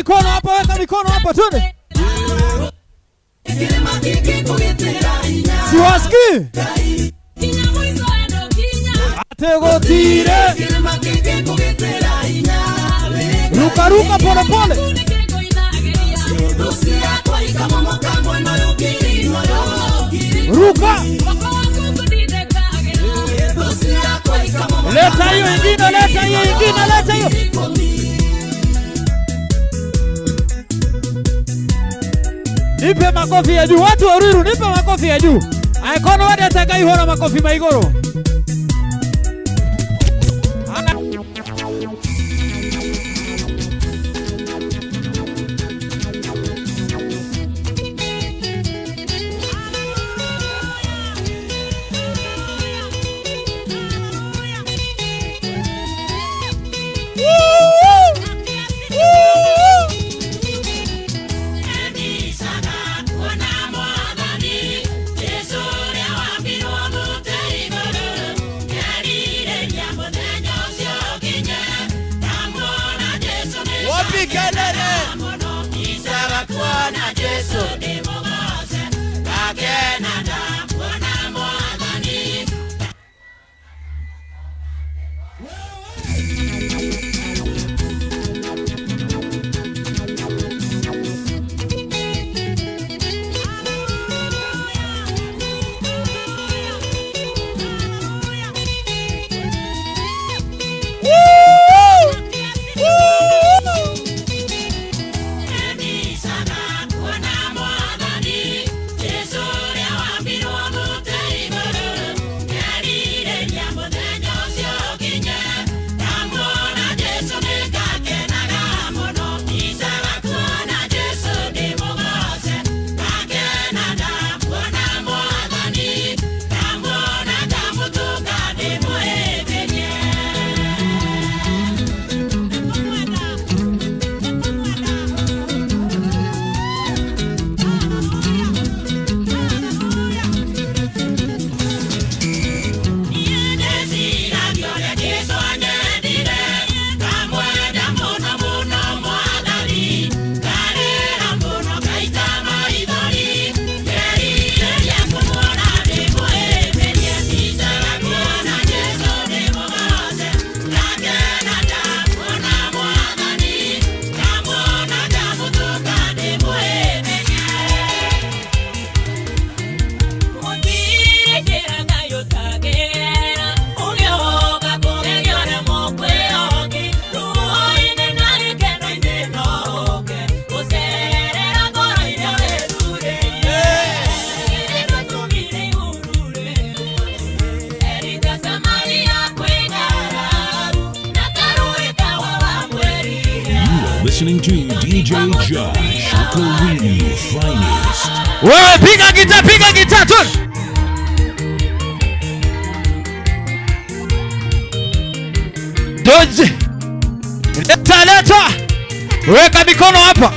mikono hapa, weka mikono hapa twende. Siwaski. Atego tire. Ruka ruka pole pole. Ruka. Leta hiyo ingine, leta hiyo ingine, leta hiyo. Nipe makofi ya juu. Watu wa Ruiru nipe makofi ya juu. Aikono wadi atakai hora makofi maigoro. Listening to DJ Josh, Korean finest. Wewe piga gitaa tu. Doje. Leta. Weka mikono hapa.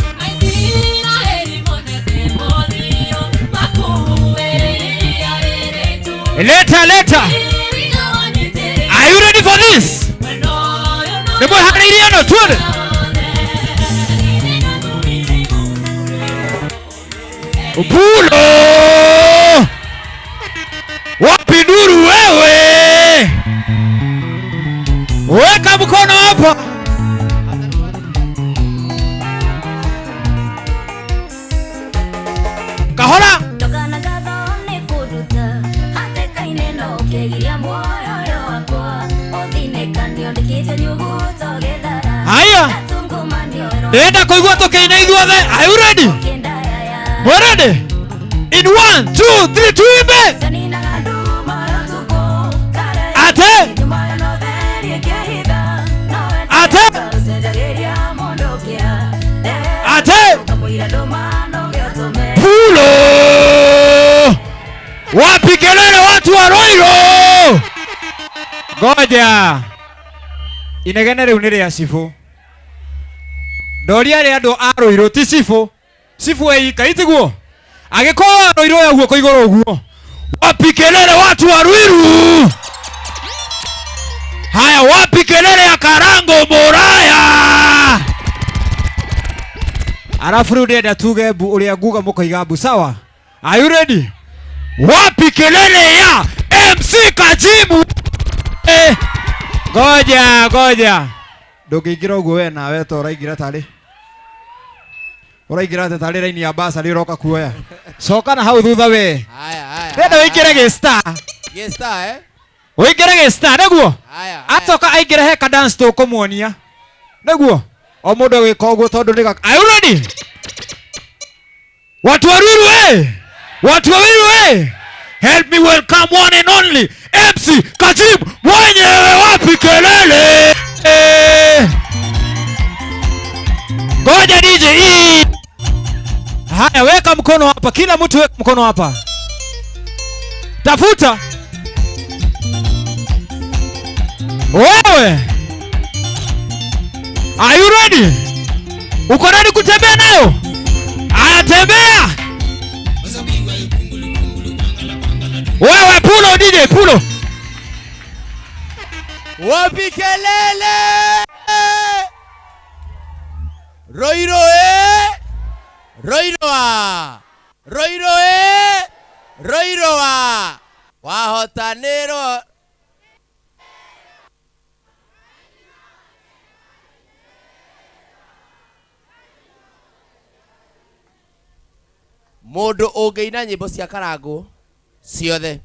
Leta. Are you ready for this? The boy had a no twirl. Pulo! Wapi Nuru wewe? Weka mkono hapa. Kahora. Haya. Enda kuigua tokeina ithuothe. Are you ready? We're ready? In 1, 2, 3, tuimbe! Ate! Pulo! Wapi kelele watu wa Ruiru? Ngoja. Inegene riu nire ya sifu. Doria ri andu a Ruiru ti sifu. Sifu eika itiguo. Agikoa Ruiru ya guoko igoro guo. Wapi kelele watu wa Ruiru? Haya, wapi kelele ya Karango Moraya? Alafu ndio tuge ulia guga mukoiga bu, sawa? Are you ready? Wapi kelele ya MC Kajibu? Goja. Ndugigira uguo we na we to uraigira tari. Uraigira tari raini ya basa riroka kuoya. Soka na hau thutha we. Haya. Ndio wikire gestar. Gestar Wikire gestar neguo. Haya. Atoka aigire heka dance to kumuonia. Neguo. O mundu gwika uguo tondu ndiga. Are you ready? Watu wawili we. Help me welcome one and only MC Kajibu mwenyewe. Wapi kelele? Ngoja DJ. Haya, weka mkono hapa. Kila mtu weka mkono hapa. Tafuta. Wewe. Are you ready? Uko ready kutembea nayo? Aya, tembea. Wewe pulo DJ, pulo. Wapi kelele? Roiroa. Wahotanero. Mundu ungeina nyimbo cia Karangu ciothe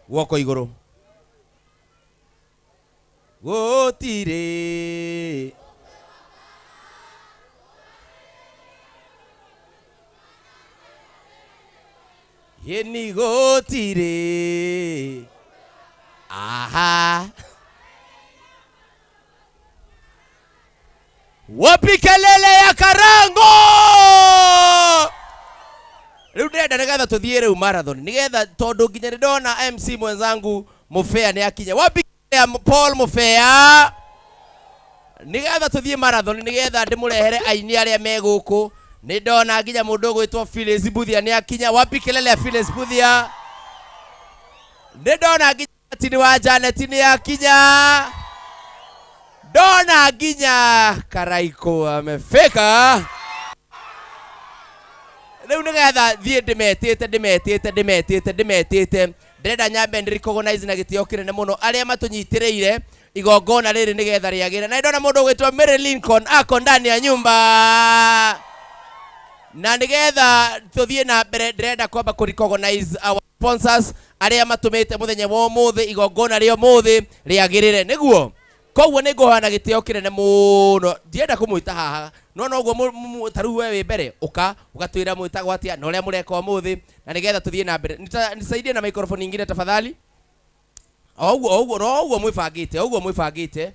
guoko iguru. Gutire yeni gutire aha wapi kelele ya Karangu? Riu ndenda nigetha tuthie riu marathon nigetha tondu nginya ndona MC mwenzangu Mufea ni akinya. Wapi ya Paul Mufea nigetha tuthie marathon nigetha ndimurehere aini aria me guku. Ni ndona nginya mundu gwitwo Phyllis Buthia ni akinya. Wapi kelele ya Phyllis Buthia? Ni ndona nginya Tini wa Janet ni akinya. Ndona nginya Karaiko amefika. Riu nigetha thie ndimetete ndenda nyambe recognize na gitio kinene muno aria matunyitireire igongona riri nigetha riagire. Na ndona mundu gwitwa Mary Lincoln ako ndani ya nyumba. Na nigetha tuthie na mbere ndenda kwamba ku recognize our sponsors aria matumite muthenya wa umuthi igongona rio muthi riagirire niguo. Koguo ni ngohana gitio kinene muno ndienda kumwita haha no guo taru wewe mbere ugatwira mwita gwatia na uria mureka umuthi na nigetha tuthie na mbere. Nisaidie na microphone nyingine tafadhali. Oguo mwifangite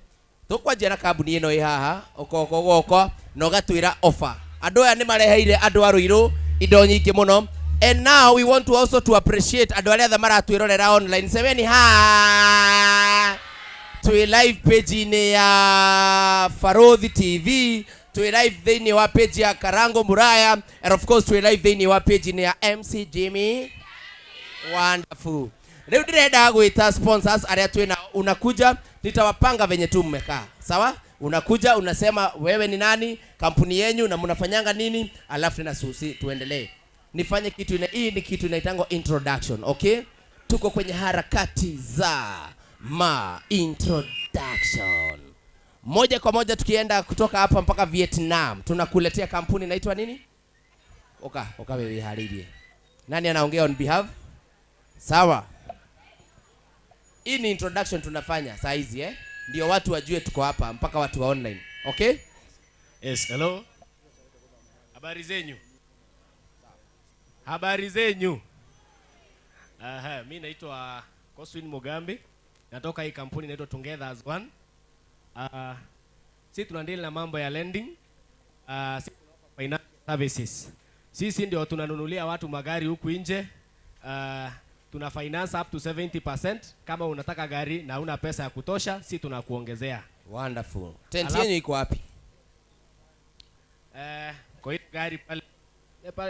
tukwanjia na kambuni ino i haha goko na ugatwira offer. Andu aya ni mareheire andu a Ruiru indo nyingi muno. And now we want to also to appreciate andu aria tha maratwirorera online. Semeni ha twi live page ni ya Farodhi TV, twi live thini wa page ya Karango Muraya, and of course twi live thini wa page ni ya MC Jimmy. Wonderful. Leo ndirenda gwita sponsors aria twina, unakuja nitawapanga venye tu mmekaa. Sawa? Unakuja unasema wewe ni nani, kampuni yenu na mnafanyanga nini, alafu na susi tuendelee. Nifanye kitu hii ni kitu inaitangwa introduction, okay? Tuko kwenye harakati za introduction. Moja kwa moja tukienda kutoka hapa mpaka Vietnam. Tunakuletea kampuni inaitwa nini? Oka wewe haririe. Nani anaongea on behalf? Sawa. Hii ni introduction tunafanya saa hizi ndio watu wajue tuko hapa mpaka watu wa online. Okay? Yes, hello. Habari zenyu. Mimi naitwa Coswin Mugambi. Natoka hii kampuni inaitwa Together as One. Sisi tunaendelea na mambo ya lending. Sisi financial services. Sisi ndio tunanunulia watu magari huku nje. Tuna finance up to 70%. Kama unataka gari na una pesa ya kutosha, sisi tunakuongezea. Wonderful. Tent yenu iko wapi? Kwa hiyo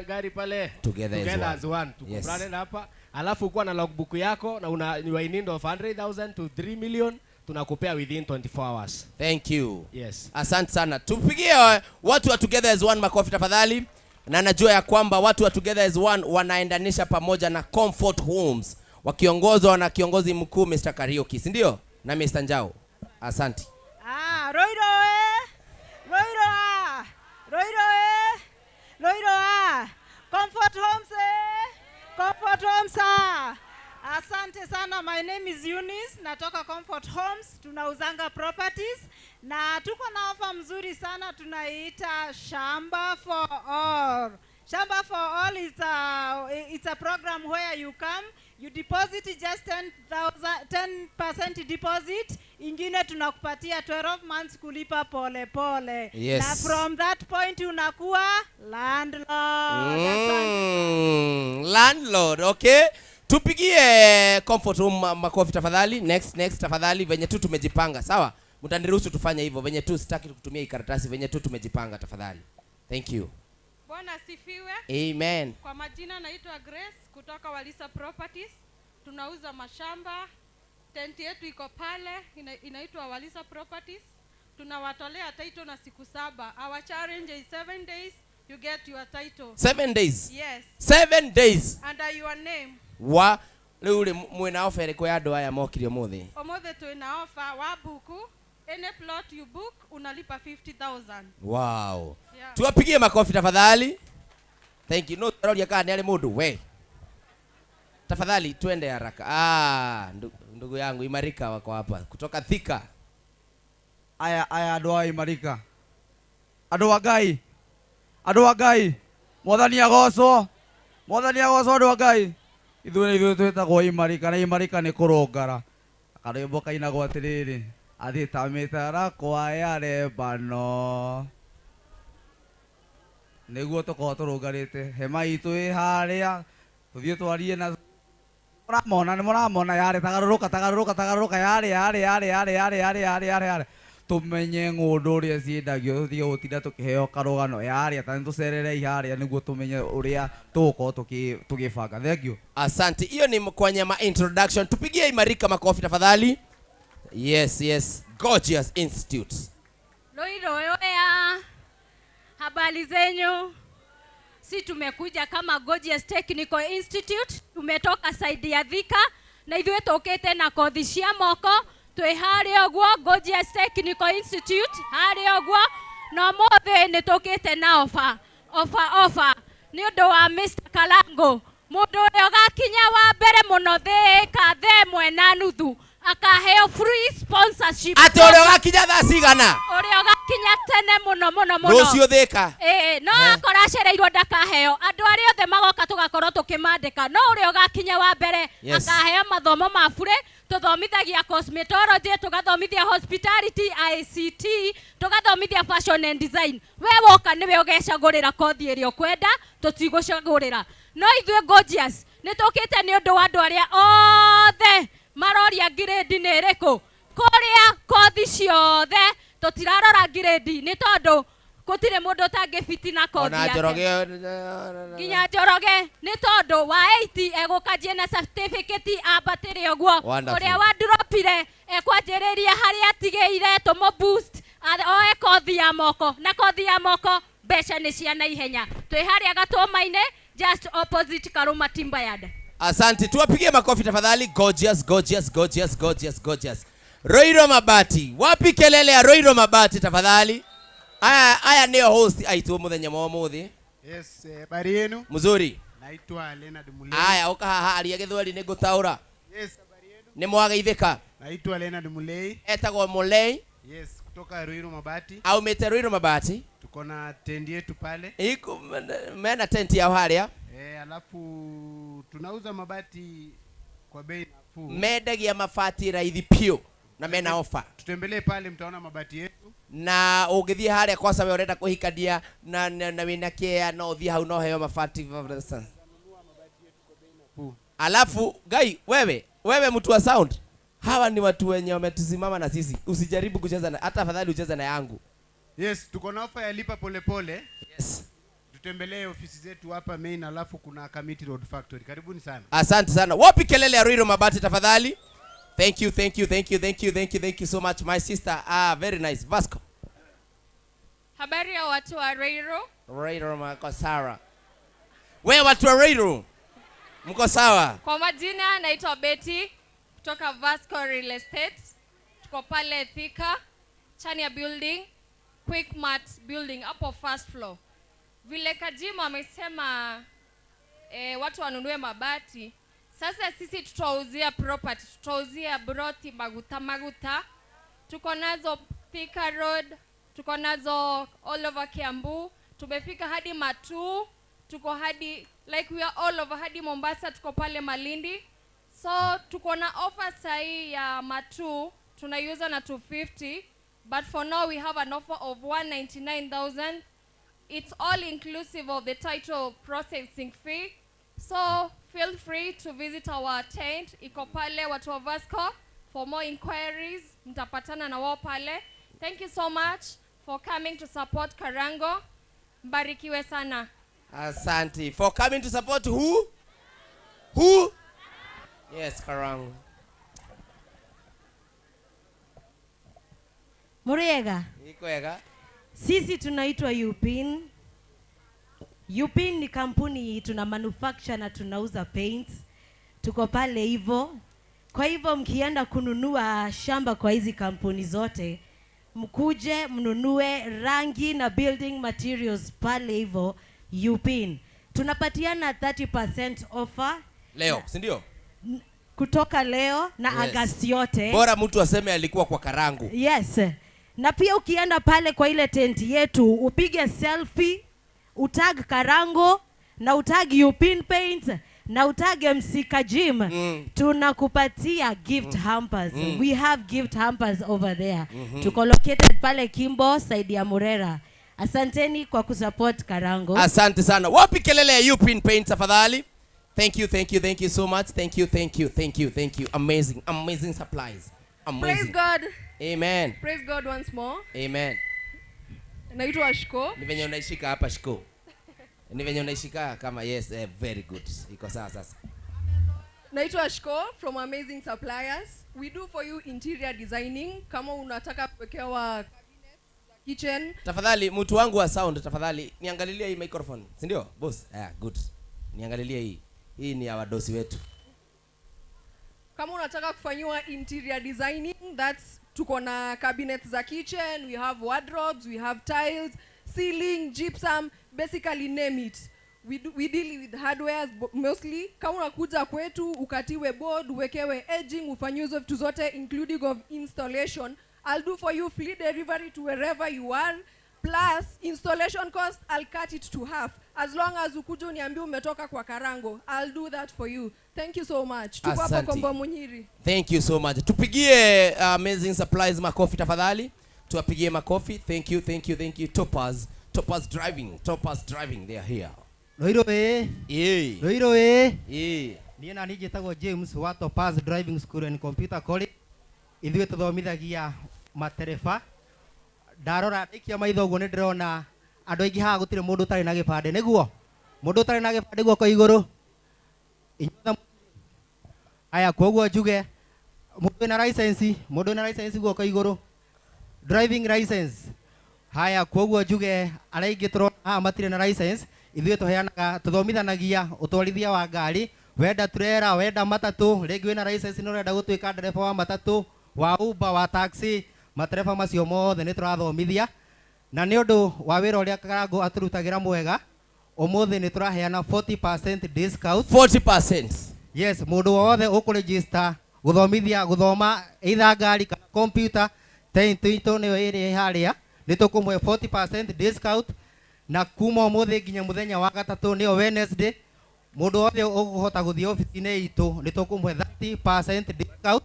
gari pale Together as One. Tukubrand hapa. Alafu kuwa na logbook yako na una in need of 100,000 to 3 million, tunakupea within 24 hours. Thank you. Yes. Asante sana. Tupigie watu wa Together as One makofi tafadhali. Na najua ya kwamba watu wa Together as One wanaendanisha pamoja na Comfort Homes wakiongozwa na kiongozi mkuu Mr. Kariuki, si ndio? Na Mr. Njau. Asante. Roiro Comfort Homes. Comfort Homes. Asante sana. My name is Eunice, natoka Comfort Homes. Tunauzanga properties na tuko na ofa mzuri sana tunaita Shamba for All. Shamba for All is it's a program where you come, you deposit just 10% deposit, ingine tunakupatia 12 months kulipa pole pole. Yes. Na from that point unakuwa landlord. Landlord, okay? Tupigie Comfort Home makofi tafadhali. Next tafadhali, venye tu tumejipanga. Sawa? Mtaniruhusu tufanye hivyo. Venye tu sitaki kutumia hii karatasi, venye tu tumejipanga tafadhali. Thank you. Bwana sifiwe. Amen. Kwa majina naitwa Grace kutoka Walisa Properties. Tunauza mashamba. Tent yetu iko pale inaitwa Walisa Properties. Tunawatolea title na siku 7. Our challenge is 7 days you get your title. 7 days. Yes. 7 days. Under your name. Wa lule mwena offer ko ya ndo aya mokirio muthi. Omothe twina offer wa buku. Any plot you book unalipa 50,000. Wow. Yeah. Tuwapigie makofi tafadhali. Thank you. No rodia kana yale mundu we. Tafadhali twende haraka. Ndugu yangu Imarika wako hapa kutoka Thika. Aya doa Imarika. Adoa gai. Mwathani agocwo adoa gai. Ithuĩ twĩtagwo Imarika na Imarika nĩ kũrũngara. Akarwĩmbo kainagwo atĩrĩrĩ, athĩta mĩtara kwa ya Lebano. Nĩguo tũkorwo tũrũngarĩte hema itũ ĩ harĩa, tũthiĩ twarie na mũramona yarĩ tagarũrũka yarĩ tumenye ng'ũndũ ũrĩa ciendagio, tũtige gũtinda tũkĩheo karũgano yarĩ ta nĩtũcererei harĩa nĩguo tumenye ũrĩa tũgũkorwo tũgĩbanga. Thank you. Asante. Hiyo ni kwenye introduction. Tupigie Imarika makofi tafadhali. Yes. Gorgeous Institute. Loiroya. Habari zenyu. Si tumekuja kama Gorgeous Technical Institute, tumetoka side ya Thika na ithuĩ tũkĩte na kothi cia moko twĩ harĩa ũguo Gorgeous Technical Institute harĩa ũguo na mũthĩ nĩ tũkĩte na offer nĩ ũndũ wa Mr. Kalango, mũndũ ũrĩa ũgakinya wa mbere mũno Thika 1.5 akaheo free sponsorship. Ati ũrĩa ũgakinya thaa cigana? Ũrĩa ũgakinya tene mũno. Rũciũ Thika. No akora acereirwo ndakaheo. Andũ arĩa othe magoka tugakorwo tukimandĩka. No ũrĩa ũgakinya wa mbere akaheo mathomo ma bure. Tuthomithagia cosmetology, tugathomithia hospitality, ICT, tugathomithia fashion and design. We woka niwe ũgecagũrĩra kothi ĩrĩa ũkwenda, tũtigũcagũrĩra. No ithuĩ Gorgeous nĩ tũkĩte nĩ ũndũ wa andũ arĩa othe maroria grade nĩ ĩrĩkũ. Kũrĩa kothi ciothe tũtirarora grade nĩ tondũ gũtirĩ mũndũ ũtangĩbiti na kothi yake. Nginya Njoroge nĩ tondũ wa 80 egũkanjie na certificate ambatĩre ũguo. Ũrĩa wa dropire ekwanjĩrĩria harĩa atigĩire tũmũ boost oe kothi ya moko, na kothi ya moko mbeca nĩ cia naihenya. Twĩ harĩa Gatũma-inĩ just opposite Karuma Timber Yard. Asante. Tuwapigie makofi tafadhali. Gorgeous. Roiro Mabati. Wapi kelele ya Roiro Mabati tafadhali? Aya ndio host aitu muthenya mwa muthi. Yes, bari yenu. Mzuri. Naitwa Leonard Mulei. Aya uka haha aria githweri ni ngutaura. Yes, bari yenu. Ni mwageithika. Naitwa Leonard Mulei. Etagwo Mulei. Yes, kutoka Roiro Mabati. Au mete Roiro Mabati. Tuko na tent yetu pale. Iko mena tent ya haria. Alafu tunauza mabati kwa bei nafuu. Medagia mafati raithi pio na mena offer. Tutembelee pale mtaona mabati yetu. Na ungithie haria kwa sababu urenda kuhikadia na wina kia no thie hau no heo mafati. Alafu gai wewe mtu wa sound, hawa ni watu wenye wametusimama na sisi. Usijaribu kucheza na hata afadhali ucheze na yangu. Yes, tuko na offer ya lipa pole. Yes. Tutembelee ofisi zetu hapa main, alafu kuna Kamiti Road Factory. Karibuni sana. Asante sana. Wapi kelele ya Roiro Mabati tafadhali? Thank you, thank you, thank you, thank you, thank you, thank you so much, my sister. Very nice. Vasco. Habari ya watu wa Ruiru. Ruiru mko sawa. Wewe watu wa Ruiru mko sawa? Kwa majina naitwa Betty kutoka Vasco Real Estate. Tuko pale Thika, Chania Building, Quickmart Building hapo first floor. Vile Kajima amesema watu wanunue mabati. Sasa sisi tutauzia property, tutauzia broti maguta. Tuko nazo Thika Road, tuko nazo all over Kiambu, tumefika hadi Matu, tuko hadi like we are all over hadi Mombasa, tuko pale Malindi. So tuko na offer sahi ya Matu, tunaiuza na 250, but for now we have an offer of 199,000. It's all inclusive of the title processing fee. So feel free to visit our tent iko pale watu wa Vasco. For more inquiries mtapatana na wao pale. Thank you so much for coming to support Karango. Mbarikiwe sana. Asante. For coming to support who? Who? Yes, Karango. Muriega. Iko ega. Sisi tunaitwa Upin. Upin ni kampuni tuna manufacture na tunauza paints. Tuko pale hivyo. Kwa hivyo mkienda kununua shamba kwa hizi kampuni zote, mkuje mnunue rangi na building materials pale hivyo Upin. Tunapatiana 30% offer Leo, si ndio? Kutoka leo na yes. Agosti yote. Bora mtu aseme alikuwa kwa Karangu. Yes. Na pia ukienda pale kwa ile tenti yetu, upige selfie, utag Karango na utag Upin Paints na utag MC Kajim. Tunakupatia gift hampers. We have gift hampers over there. Tuko located pale Kimbo, side ya Murera. Asanteni kwa kusupport Karango. Asante sana. Wapi kelele ya Upin Paints afadhali? Thank you, thank you, thank you so much. Thank you, thank you, thank you, thank you. Amazing, amazing supplies. Amazing. Praise God. Amen. Praise God once more. Amen. Naitwa Shiko. Ni venye unaishika hapa Shiko. Ni venye unaishika kama yes, very good. Iko sawa sasa. Naitwa Shiko from Amazing Suppliers. We do for you interior designing. Kama unataka kuwekewa cabinets, kitchen. Tafadhali mtu wangu wa sound tafadhali niangalilie hii microphone. Si ndio? Boss. Good. Niangalilie hii. Hii ni ya wadosi wetu. Kama unataka kufanywa interior designing, that's tuko na cabinets za kitchen, we have wardrobes, we have tiles, ceiling, gypsum, basically name it. We deal with hardware mostly. Kama unakuja kwetu ukatiwe board, uwekewe edging, ufanywe hizo vitu zote including of installation, I'll do for you free delivery to wherever you are. Plus installation cost, I'll cut it to half. As long as ukuja uniambie umetoka kwa Karango, I'll do that for you. Thank you so much. Tuko hapo Kombo Munyiri. Thank you so much. Tupigie Amazing Supplies makofi tafadhali. Tuwapigie makofi. Thank you, thank you, thank you. Topaz driving, they are here. Roiro Niena nigitagwo James wa Topaz Driving School and Computer College. Ithuĩ tuthomithagia matereba. Ndarora ikia maitho ũguo nĩ ndĩrona andũ aingĩ haha gũtirĩ mũndũ ũtarĩ na gĩbandĩ nĩguo. Mũndũ ũtarĩ na gĩbandĩ guoko igũrũ. Aya koguo njuge mũndũ na license guoko igũrũ. Driving license. Haya koguo njuge arĩa aingĩ tũrona haha matirĩ na license. Ithuĩ tũheanaga tũthomithanagia ũtwarithia wa ngari. Wenda trailer, wenda matatũ, rĩngĩ wĩna license nĩ ũrenda gũtuĩka ndereba wa matatũ, wa Uber, wa taxi, matereba macio mothe nĩ tũrathomithia. Na nĩ ũndũ wa wĩra ũrĩa Karango atũrutagĩra mwega, ũmũthĩ nĩ tũraheana 40% discount. 40%. Yes, mũndũ wothe ũkũregister gũthoma either ngari kana computer, tento nĩyo ĩrĩa harĩa, nĩ tũkũmũhe 40% discount. Na kuma ũmũthĩ nginya mũthenya wa gatatũ nĩyo Wednesday, mũndũ wothe ũkũhota gũthiĩ ofici-inĩ itũ nĩ tũkũmũhe 30% discount.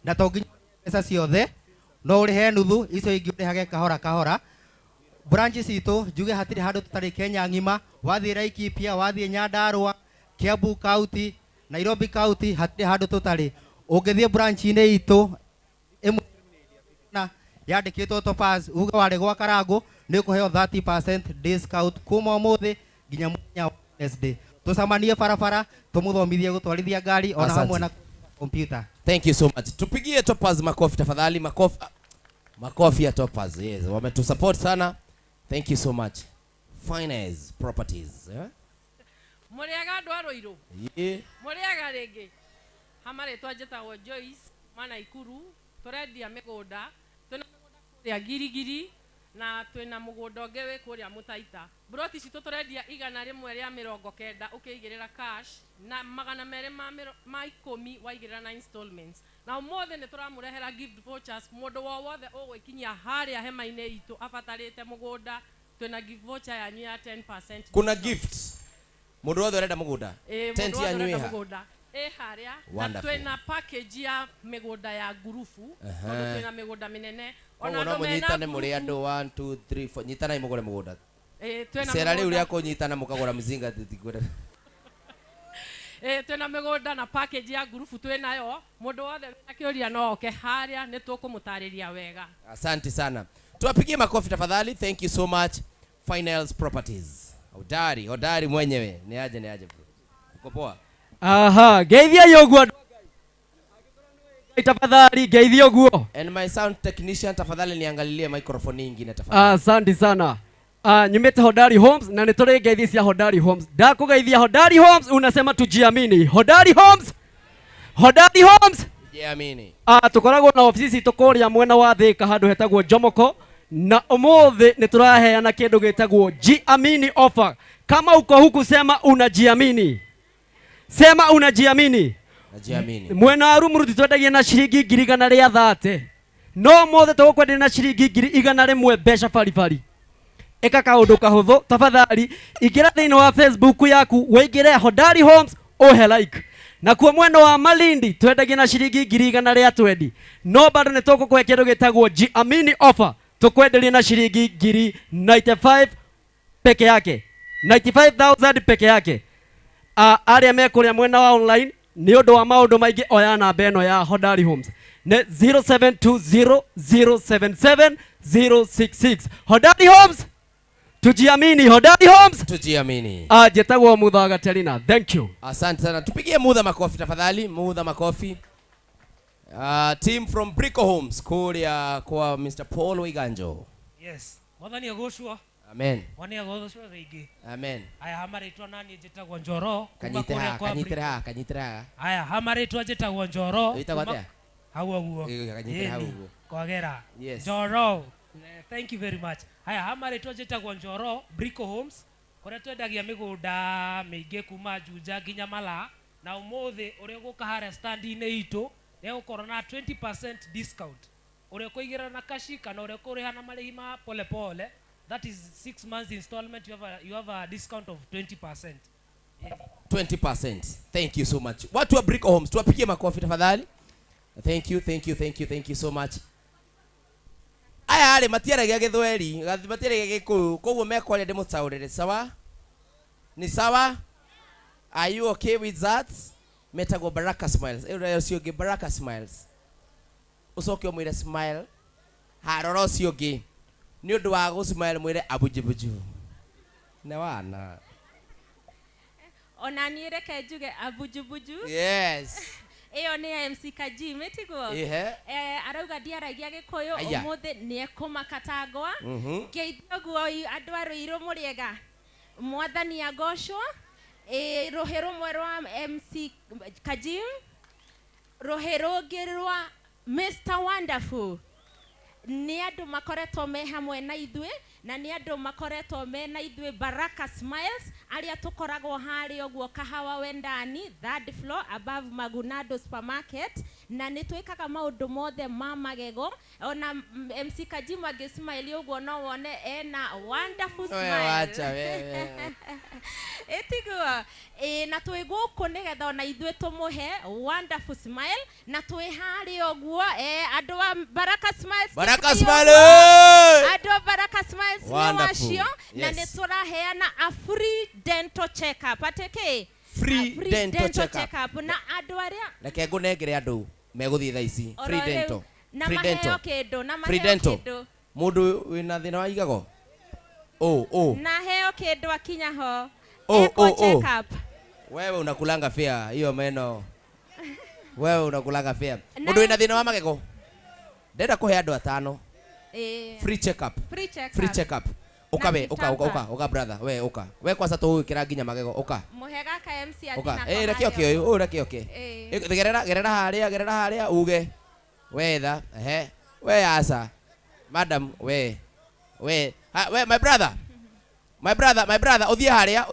Na to nginya mbeca ciothe, no ũrĩhe nuthu, icio ingĩ ũrĩhage kahora kahora. Branches itũ njuge hatirĩ handũ tũtarĩ Kenya ng'ima. Wathiĩ Laikipia, wathiĩ Nyandarua, Kiambu County, Nairobi County, hatirĩ handũ tũtarĩ. Ũngĩthiĩ branch-inĩ itũ ĩmwe na yandĩkĩtwo Topaz, uge warĩ gwa Karango, nĩ ũkũheo 30% discount kuma ũmũthĩ nginya mũthenya wa Wednesday. Tũcemanie barabara, tũmũthomithie gũtwarithia ngari ona hamwe na computer. Thank you so much. Tupigie Topaz makofi tafadhali. Makofi ya Topaz. Yes, wametusupport sana. Thank you so much. Finance Properties. Muriaga ndwaro iro. Muriaga rege. Hamare twajetago Joyce mana Ikuru. Turendia migunda. Twina migunda kuria girigiri na twina mugunda ngewe kuria Mutaita. Broti citu turendia 190 ukigirira cash na 200 ma 10 waigirira na installments. Na umothe ni turamurehera gift vouchers mundu wothe ugwikinyia haria hema-ini itu abatarite mugunda twina gift voucher yanyu ya 10%. Kuna gifts. Mundu wothe urenda mugunda. 10 yanyu iha. Haria na twina package ya migunda ya gurufu. Tondu twina migunda minene. Ona ndo munyitane muri andu 1 2 3 4 nyitana imugure mugunda. Twina sera riu ria kunyitana mukagura mzinga titigure. Twina migunda na package ya gurufu twinayo. Mundu wothe akiuria no oke haria ni tukumutariria wega. Asante sana. Tuwapigie makofi tafadhali. Thank you so much. Finance Properties. Hodari mwenyewe. Ni aje. Uko poa? Aha, geithia yoguo. Tafadhali geithia yoguo. And my sound technician tafadhali niangalilie microphone nyingine tafadhali. Asante sana. Nyumete Hodari Homes na nitore geithia cia Hodari Homes. Ndakugeithia Hodari Homes unasema tujiamini. Hodari Homes. Hodari Homes. Tujiamini. Tukoragwo na ofisi tukoria mwena wa Thika handu hetagwo Jomoko na umothe nituraheana kindu gitagwo Jiamini offer. Kama uko huku sema unajiamini. Sema unajiamini. Najiamini. Mwena wa Rumuruti twendagia na ciringi 130. No mothe tugukwendia na ciringi 100 mbeca baribari. Eka kaundu kahuthu tafadhali ingira thiini wa Facebook yaku weigire Hodari Homes ohe like. Na kwa mwena wa Malindi twendagia na ciringi 120. No bado ni tugukwe kindu gitagwo Jiamini offer. Tukwenderia na ciringi 95 peke yake. 95,000 peke yake. Aria mekuria mwena wa online ni undu wa maundu maingi oya namba eno ya Hodari Homes ne 0720777066. Hodari Homes tujiamini. Hodari Homes tujiamini. Jetagwo Mutha Gaterina. Thank you. Asante sana. Tupigie Mutha makofi tafadhali. Mutha makofi. Team from Brico Homes kuria kwa Mr. Paul Wiganjo. Yes. Mwathani agoshwa. Amen. Wani agoshwa rigi. Amen. Aya hamaritwa nani jetagwo Njoro. Kanyitira. Aya hamaritwa jetagwo Njoro. Itagwo atia? Hau aguo. Kanyitira hau aguo. Kwagera. Yes. Njoro. Thank you very much. Aya hamaritwa jetagwo Njoro Brico Homes. Kore twendagia migunda mingi kuma Juja nginya Mala na umuthi uri guka haria stand-ini itu ni gukorwo na 20% discount. Uri kuigira na kashi kana uri kuriha na marihi ma pole pole. That is 6 months installment. You have a discount of 20%. Yeah. 20%. Thank you so much. Watu wa Brico Homes tuwapigie makofi tafadhali. Thank you so much. Aya ale matiaragia githweri, matiaragia gikuyu, koguo mekwaria ndimutaurire sawa? Ni sawa? Are you okay with that? Metago Baraka Smiles. Ero sioge Baraka Smiles. Usoke omwire smile. Haroro sioge. Ni undu wa go smile mwire abujibuju. Na wana. Ona nireke njuge abujubuju. Yes. Iyo ni MC Kaji metiguo. Arauga ndiaragia gikuyu umuthi ni ekumakatangwa. Ngeithioguo andu a Ruiru muriega. Mwathani agoshwa. Ruhi rumwe rwa MC Kaji. Ruhi rungi rwa Mr. Wonderful. Ni andu makoretwo me hamwe na ithue na ni andu makoretwo me na ithue Baraka Smiles aria tukoragwo hari oguo kahawa wendani 3rd floor above Magunado supermarket na ni twikaga maundu mothe ma magego ona MC Kajima angismile oguo no wone ena wonderful smile. Wacha wewe. Etiguo na twi guku nigetha ona ithue tumuhe wonderful smile na twi hari oguo andu wa Baraka Smiles. Baraka Smile. Andu wa Baraka Smiles ni wacio na ni turaheana a free dental check-up. Ateke free dental check-up na andu aria reke ngunengere andu meguthie tha ici free dental. Free dental kindu na free dental mundu wina thina wa igago na heo kindu akinya ho check-up. Wewe unakulanga fare hiyo meno Wewe unakulaga fair. Mundu ina thina wa magego. Ndenda kuhe andu atano. Free check up. Free check up. Uka we, uka brother. We uka. We kwanza tu kira nginya magego uka. Muhega ka MC atina. Uka. Rekio kio, rekio kio. Gerera haria uge. We tha. We asa. Madam we my brother. My brother, uthie haria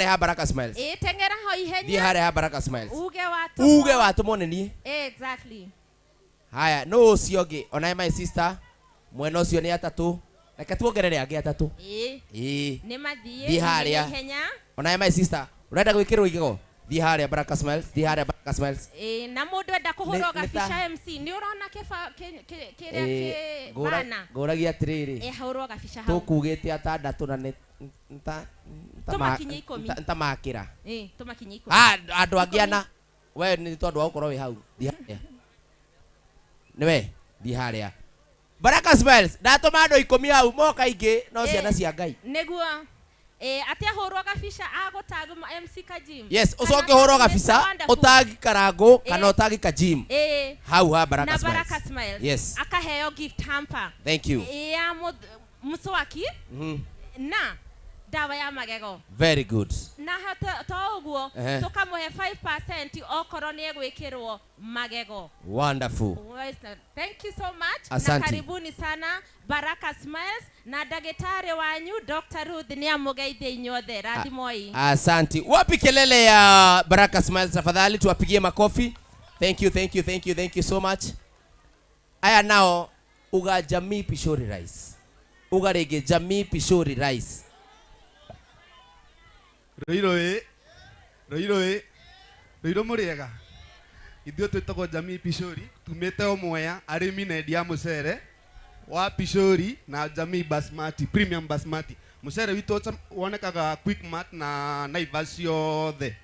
ha Baraka Smiles. Tengera ho ihenya. Thie haria ha Baraka Smiles. Uge watu moneni. Exactly. Haya, no ucio ona my sister. Mwena ucio ni atatu. Reke tuongerere angi atatu. Ni mathie. Thie haria. Ona my sister. Urenda gwikirwo igego. Thie haria Baraka Smiles. Thie haria Baraka Smiles. Na mundu enda kuhurwo gabica MC. Ni urona kiria bana. Ngoragia atiriri. Hurwo gabica hau. Tukugite atandatu na ni tumakinye 10. Ntamakira. Tumakinye 10. Andu angiana. We ni tondu wa gukorwo wi hau. Thie haria. Niwe thie haria. Baraka Smiles, ndatuma andu 10 hau moka ingi no ciana cia Ngai. Niguo atia hurwo gabica agutag MC Kajim. Yes, ucoke hurwo gabica utagi Karangu kana utagi Kajim. Hau ha Baraka Smiles. Na Baraka Smiles. Yes. Akaheo gift hamper. Thank you. Ya muswaki. Na dawa ya magego. Very good. Na to uguo tukamuhe 5% okoro ni egwikirwo magego. Wonderful. Thank you so much. Asante. Na karibuni sana Baraka Smiles na dagitari wanyu Dr. Ruth ni amugeithie inyothe rathimoi. Asante. Wapi kelele ya Baraka Smiles tafadhali tuwapigie makofi. Thank you so much. Aya nao uga Jamii Pishori Rice. Uga rege Jamii Pishori Rice. Roiro muriega. Ithuĩ twĩtagwo Jamii Pishori, tumĩte o Mwea, arĩmi na endia mũcere wa Pishori na Jamii Basmati, Premium Basmati. Mũcere witũ wonekaga Quickmart na Naivas ciothe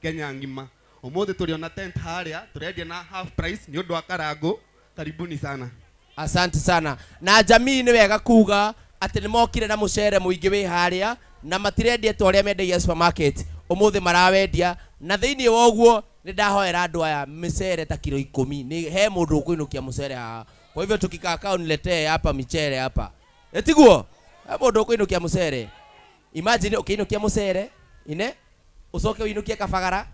Kenya ngima. Ũmũthĩ tũrĩ na tent harĩa, tũrendia na half price nĩ ũndũ wa Karangu. Karibuni sana. Asante sana. Na Jamii ni wega kuga ati ni mokire na mucere muingi wi haria na matirendia to ria mendagia supermarket. Umuthi marawendia na thiini woguo ni ndahoera andu aya micere ta kilo 10 ni he mundu ukuinukia mucere ha. Kwa hivyo tukikaa uniletee hapa micere hapa. Etiguo? He mundu ukuinukia mucere. Imagine ukiinukia mucere ine ucoke uinukie kabagara.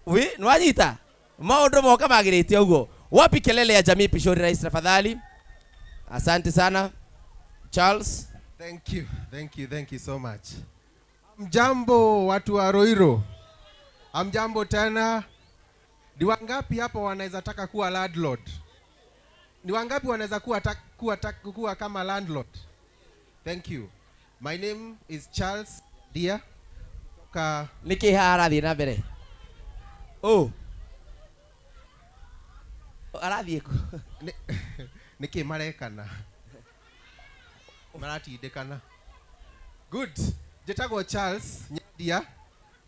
Wi nwanyita maundu moka magirite uguo. Wapi kelele ya Jamii Pishori Rice tafadhali? Asante sana. Charles. Thank you so much. Mjambo watu wa Roiro. Amjambo tena. Ni wangapi hapa wanaweza taka kuwa landlord? Ni wangapi wanaweza kuwa kama landlord? Thank you. My name is Charles Dia. Niki harathi na mbere. Oh. Arathi ku. Niki marekana. Maratindikana. Good. Jetagwo Charles Nyadia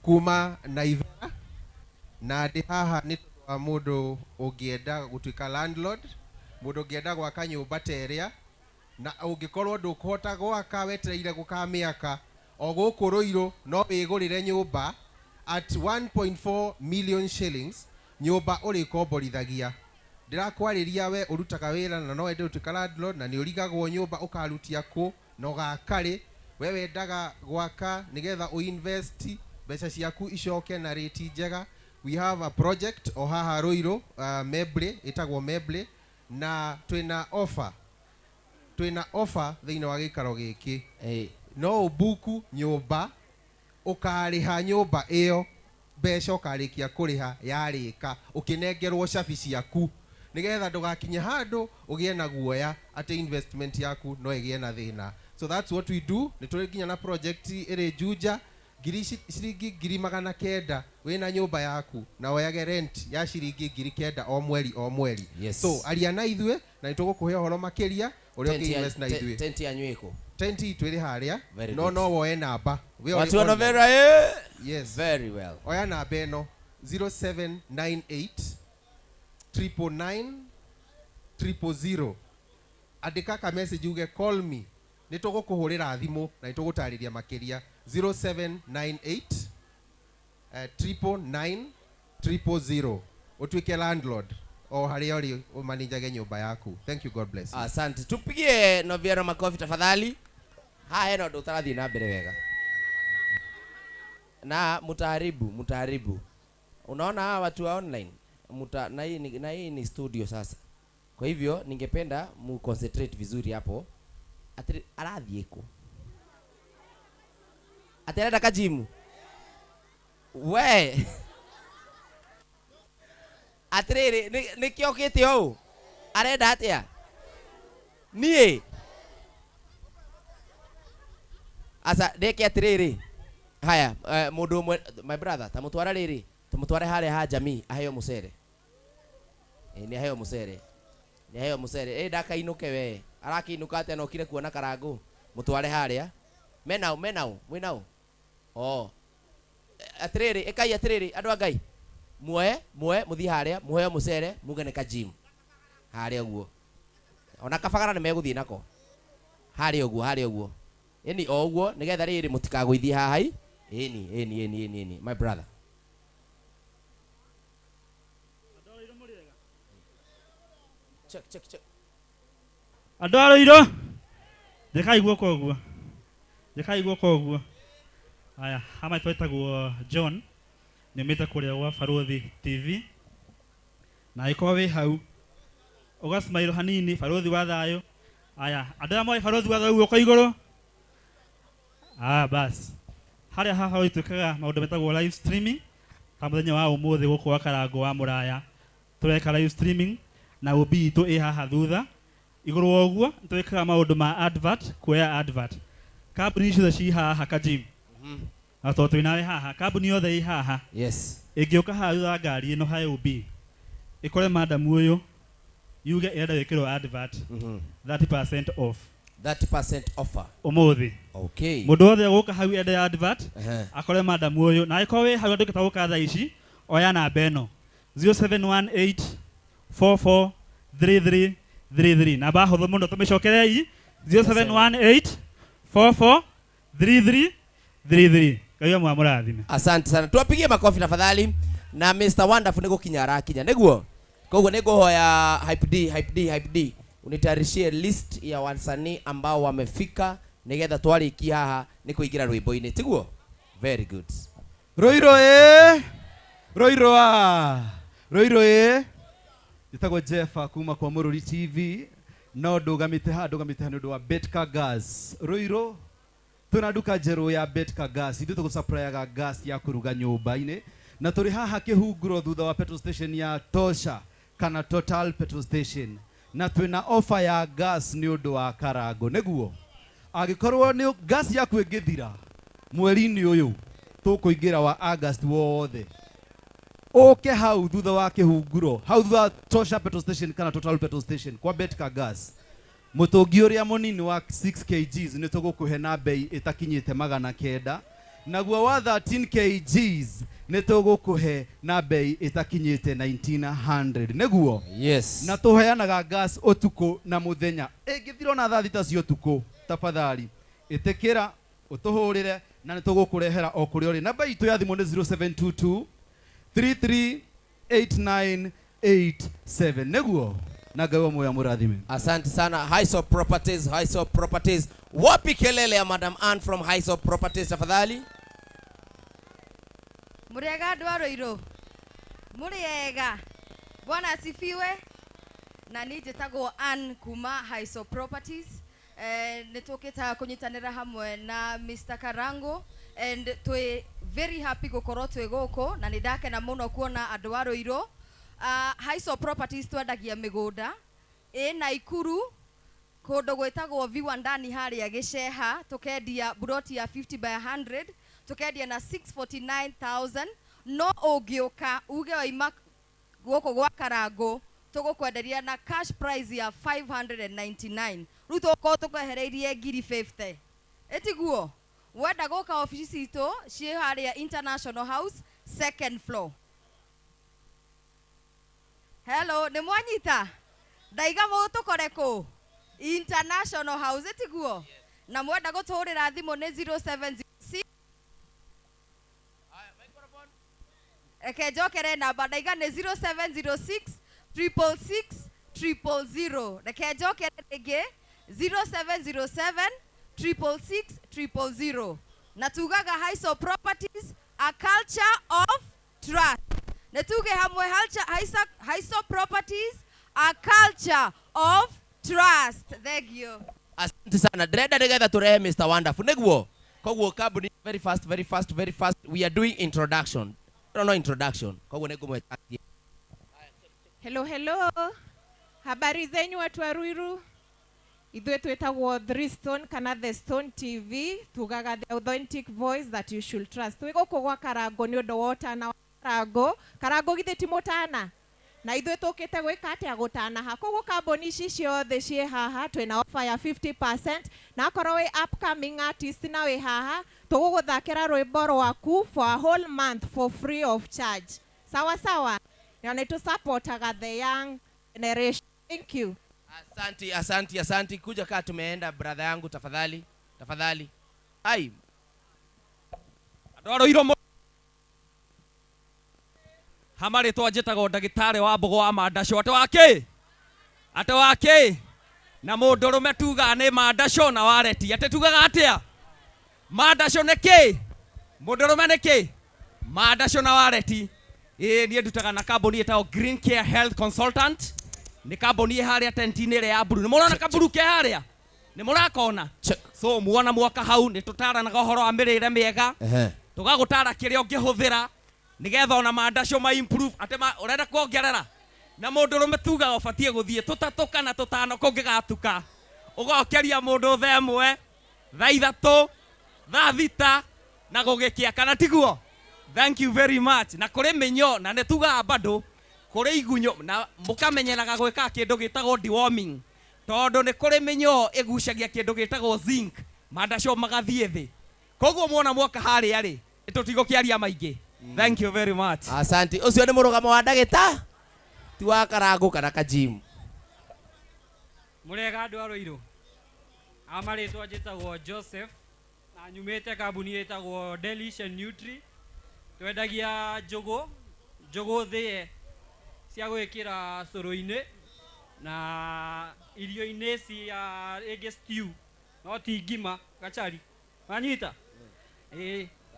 kuma Naivera na ndi haha ni wa mundu ungienda gutuika landlord, mundu ungienda gwaka nyumba teria na ungikorwo ndukuhota gwaka wetereire gukamiaka o guku Roiro no wigurire nyumba at 1.4 million shillings nyumba uri komborithagia. Ndirakwariria we urutaga wira na no wende gutuika landlord na ni urigagwo nyumba ukarutia ku no gakari wewe ndaga gwaka nigetha uinvest mbeca ciaku icoke na rate njega. We have a project o haha Roiro, Meble, itagwo Meble na twina offer thiini wa gikaro giki. No ubuku nyumba ukariha nyumba iyo mbeca ukarikia kuriha yarika ukinengerwo cabi ciaku nigetha ndugakinye handu ugie na guoya ati investment yaku no igie na thina. So that's what we do. Niturikinya na project iri Juja ciringi 900 wina nyumba yaku na oyage rent ya ciringi 900 o mweri. Yes. So aria na ithwe na nitugukuhe horo makiria uria invest na ithwe. Tent ya nywiko. Tent itwiri haria. No woe namba. Watu wa Novera Yes. Very well. Oya namba eno 0798 999 000. Andika ka message uge call me. Nitugukuhurira thimu na nitugutariria makiria 0798 999 000. utuike landlord o haria uri umanijage nyumba yaku. Thank you, God bless you. Asante. Tupigie Noviero makofi tafadhali. Haya ndo utarathi na mbere wega. Na mutaharibu. Unaona hawa watu wa online na hii ni studio sasa. Kwa hivyo ningependa mu concentrate vizuri hapo. Arathieko. Atereda kajimu. We. Atiriri nikiokete ho. Arenda atia. Nie. Asa deke atiriri. Haya, mundu my brother, tamutwara riri. Tamutware hale ha jamii aheo musere. Ni aheo musere. Ni aheo musere. Daka inuke we. Araki inuka ate no kire kuona karangu. Mutware hale. Menau. Oh. Atiriri, ekai atiriri, andu angai. Muoe muthi haria, muoe musere, mugane ka gym. Haria uguo. Ona kabagara ni meguthii nako. Haria uguo. Eni o uguo nigetha riri mutikagwithie haha. Eni my brother. Check. Adoro iro. Dekai guoko uguo. Aya, hama twetagwo John. Nimeta kuria wa Farothi TV. Na iko we hau. Ugasmailo hanini Farothi wa thayo. Aya, andira moi Farothi wa thayo uko iguru. Bas. Haria haha witukaga maundu metagwo live streaming. Tamuthenya wa umuthi guku wa Karango wa Muraya. Tureka live streaming na ubi itu haha thutha. Iguru woguo twekaga maundu ma advert, kuoya advert. Kambuni icio ci haha kajim. Ato twinawe haha kambuni yothe haha. Yes. Ingioka haha ngari ino ha UB. Ikore madam uyu yuge enda wikirwo advert. 30% off. 30% offer. Umuthi. Okay. Mundu wothe guka hau enda advert. Akore madam uyu na ikowe hau ndukita guka tha ici. Oya namba eno 0718 44 3333. Namba hotho muno tumicokerei 0718 44 3333. Kayo mwamurathime. Asante sana. Tuwapigie makofi tafadhali. Na Mr. Wonderful niko kinyara kinya. Neguo. Koguo hoya Hype D. Unitayarishie list ya wasanii ambao wamefika nigetha twarikia haha ni kuingira rwimbo-ini. Tiguo? Very good. Roiro Itagwo Jeffa kuma kwa Mururi TV. No ndugamite handu wa Betka Gas. Roiro tunaduka njeru ya Betka Gas. Ithu tugusupply gas ya kuruga nyumba-ini. Na turi haha Kihunguro thutha wa petrol station ya Tosha kana Total petrol station. Na twina offer ya gas ni undu wa Karango. Neguo agikorwo ni gas yaku ingithira mweri-ini uyu tukuingira wa August wothe. Oke hau thutha wa Kihunguro, hau thutha Tosha petrol station kana Total petrol station kwa Betka Gas. Mutungi uria munini wa 6 kgs ni tugukuhe na bei itakinyite 900. Naguo wa 13 kgs ni tugukuhe na bei itakinyite 1900. Neguo? Yes. Na tuheanaga gas utuku na muthenya. Ingithiro na thaa thita cia utuku tafadhali itikira utuhurire na ni tugukurehera o kuri uri. Namba itu ya thimu ni 0722 338987. Neguo? Nagawa moya murathime. Asante sana. Highsop Properties. Wapi kelele ya Madam Ann from Highsop Properties tafadhali? Muriega Roiro. Muriega. Bwana asifiwe. Na nijitagwo Ann kuma Highsop Properties. Nitoketa kunyitanira hamwe na Mr. Karango and twe very happy gukorwo twi guku na nindake na muno kuona andu a Roiro. Highsop Properties twendagia migunda Naikuru kundu gwitagwo Viwandani haria Giceha, tukendia buroti ya 50 by 100, tukendia na 649,000. No ungioka uge waima guku gwa Karango tugukwenderia na cash price ya 599. Ruto ko tukwehereirie ngiri 50. Etiguo wenda guka office cito cie haria International House 2nd floor. Hello, ni mwanyita? Ndaiga mutukore ku International House etiguo. Na mwenda guturira thimu ni 0706 reke njokere namba ndaiga nĩ 0706 666 000. Reke njokere rĩngĩ 0707 666 000. Na tugaga Haiso Properties, a culture of trust. Na tuge hamwe Haiso Properties, a culture of trust. Thank you. Asante sana. Dreda together turehe Mr. Wonderful. Niguo. Koguo company very fast. We are doing introduction. No introduction. Koguo niguo. Hello. Habari zenyu watu wa Ruiru. Ithuĩ twĩtagwo 3 Stone kana The Stone TV, tugaga the authentic voice that you should trust. Twĩ gũkũ gwa Karango nĩ ũndũ wa ũtana wa Karango githĩ ti mũtana, na ithuĩ tũkĩte gwĩka atĩa gũtanaha. Koguo kambuni ici ciothe ciĩ haha twĩna offer ya 50%, na akorwo wĩ upcoming artist na wĩ haha tũgũgũthakĩra rwĩmbo rwaku for a whole month for free of charge. Sawa na nĩ tũsupportaga the young generation. Thank you. Asante. Kuja kaa tumeenda brother yangu tafadhali. Ai. Adoro iro Hamari twajetaga ndagitari wa mbogo wa Mandasho ate wake na mundurume tuga ni Mandasho na wareti ate tugaga atia Mandasho niki mundurume niki Mandasho na wareti ni ndutaga na kambuni etagwo Green Care Health Consultant. Ni kambuni haria tentini ile ya buru. Ni murona kaburu ke haria? Ni murakona? So muona mwaka hau ni tutaranaga horo wa mirire miega. Tugagutara kiria ungihuthira nigetha ona Mandasho ma improve atema urenda kuongerera. Na mundurume tuga ubatie guthie tutatuka na tutano kungigatuka. Ugokeria mundu themwe, tha ithatu, tha thita na gugikia kana tiguo. Thank you very much. Na kuri minyo na ne tuga bado kuri igunyo na mukamenyeraga gwika kindu gitagwo deworming tondu ni kuri minyo igucagia kindu gitagwo zinc Mandasho magathie thi koguo muona mwaka hari ari itutigo kiaria maingi. Thank you very much. Asante. Ucio ni murugamo wa ndagita ti wa Karango kana Kajim. Murega andu aroiro amari twajitagwo Joseph na nyumite kambuni etagwo Delicious Nutri twendagia njugu thie cia gwikira curu-ini na irio-ini cia ege stew no ti ngima gachari manyita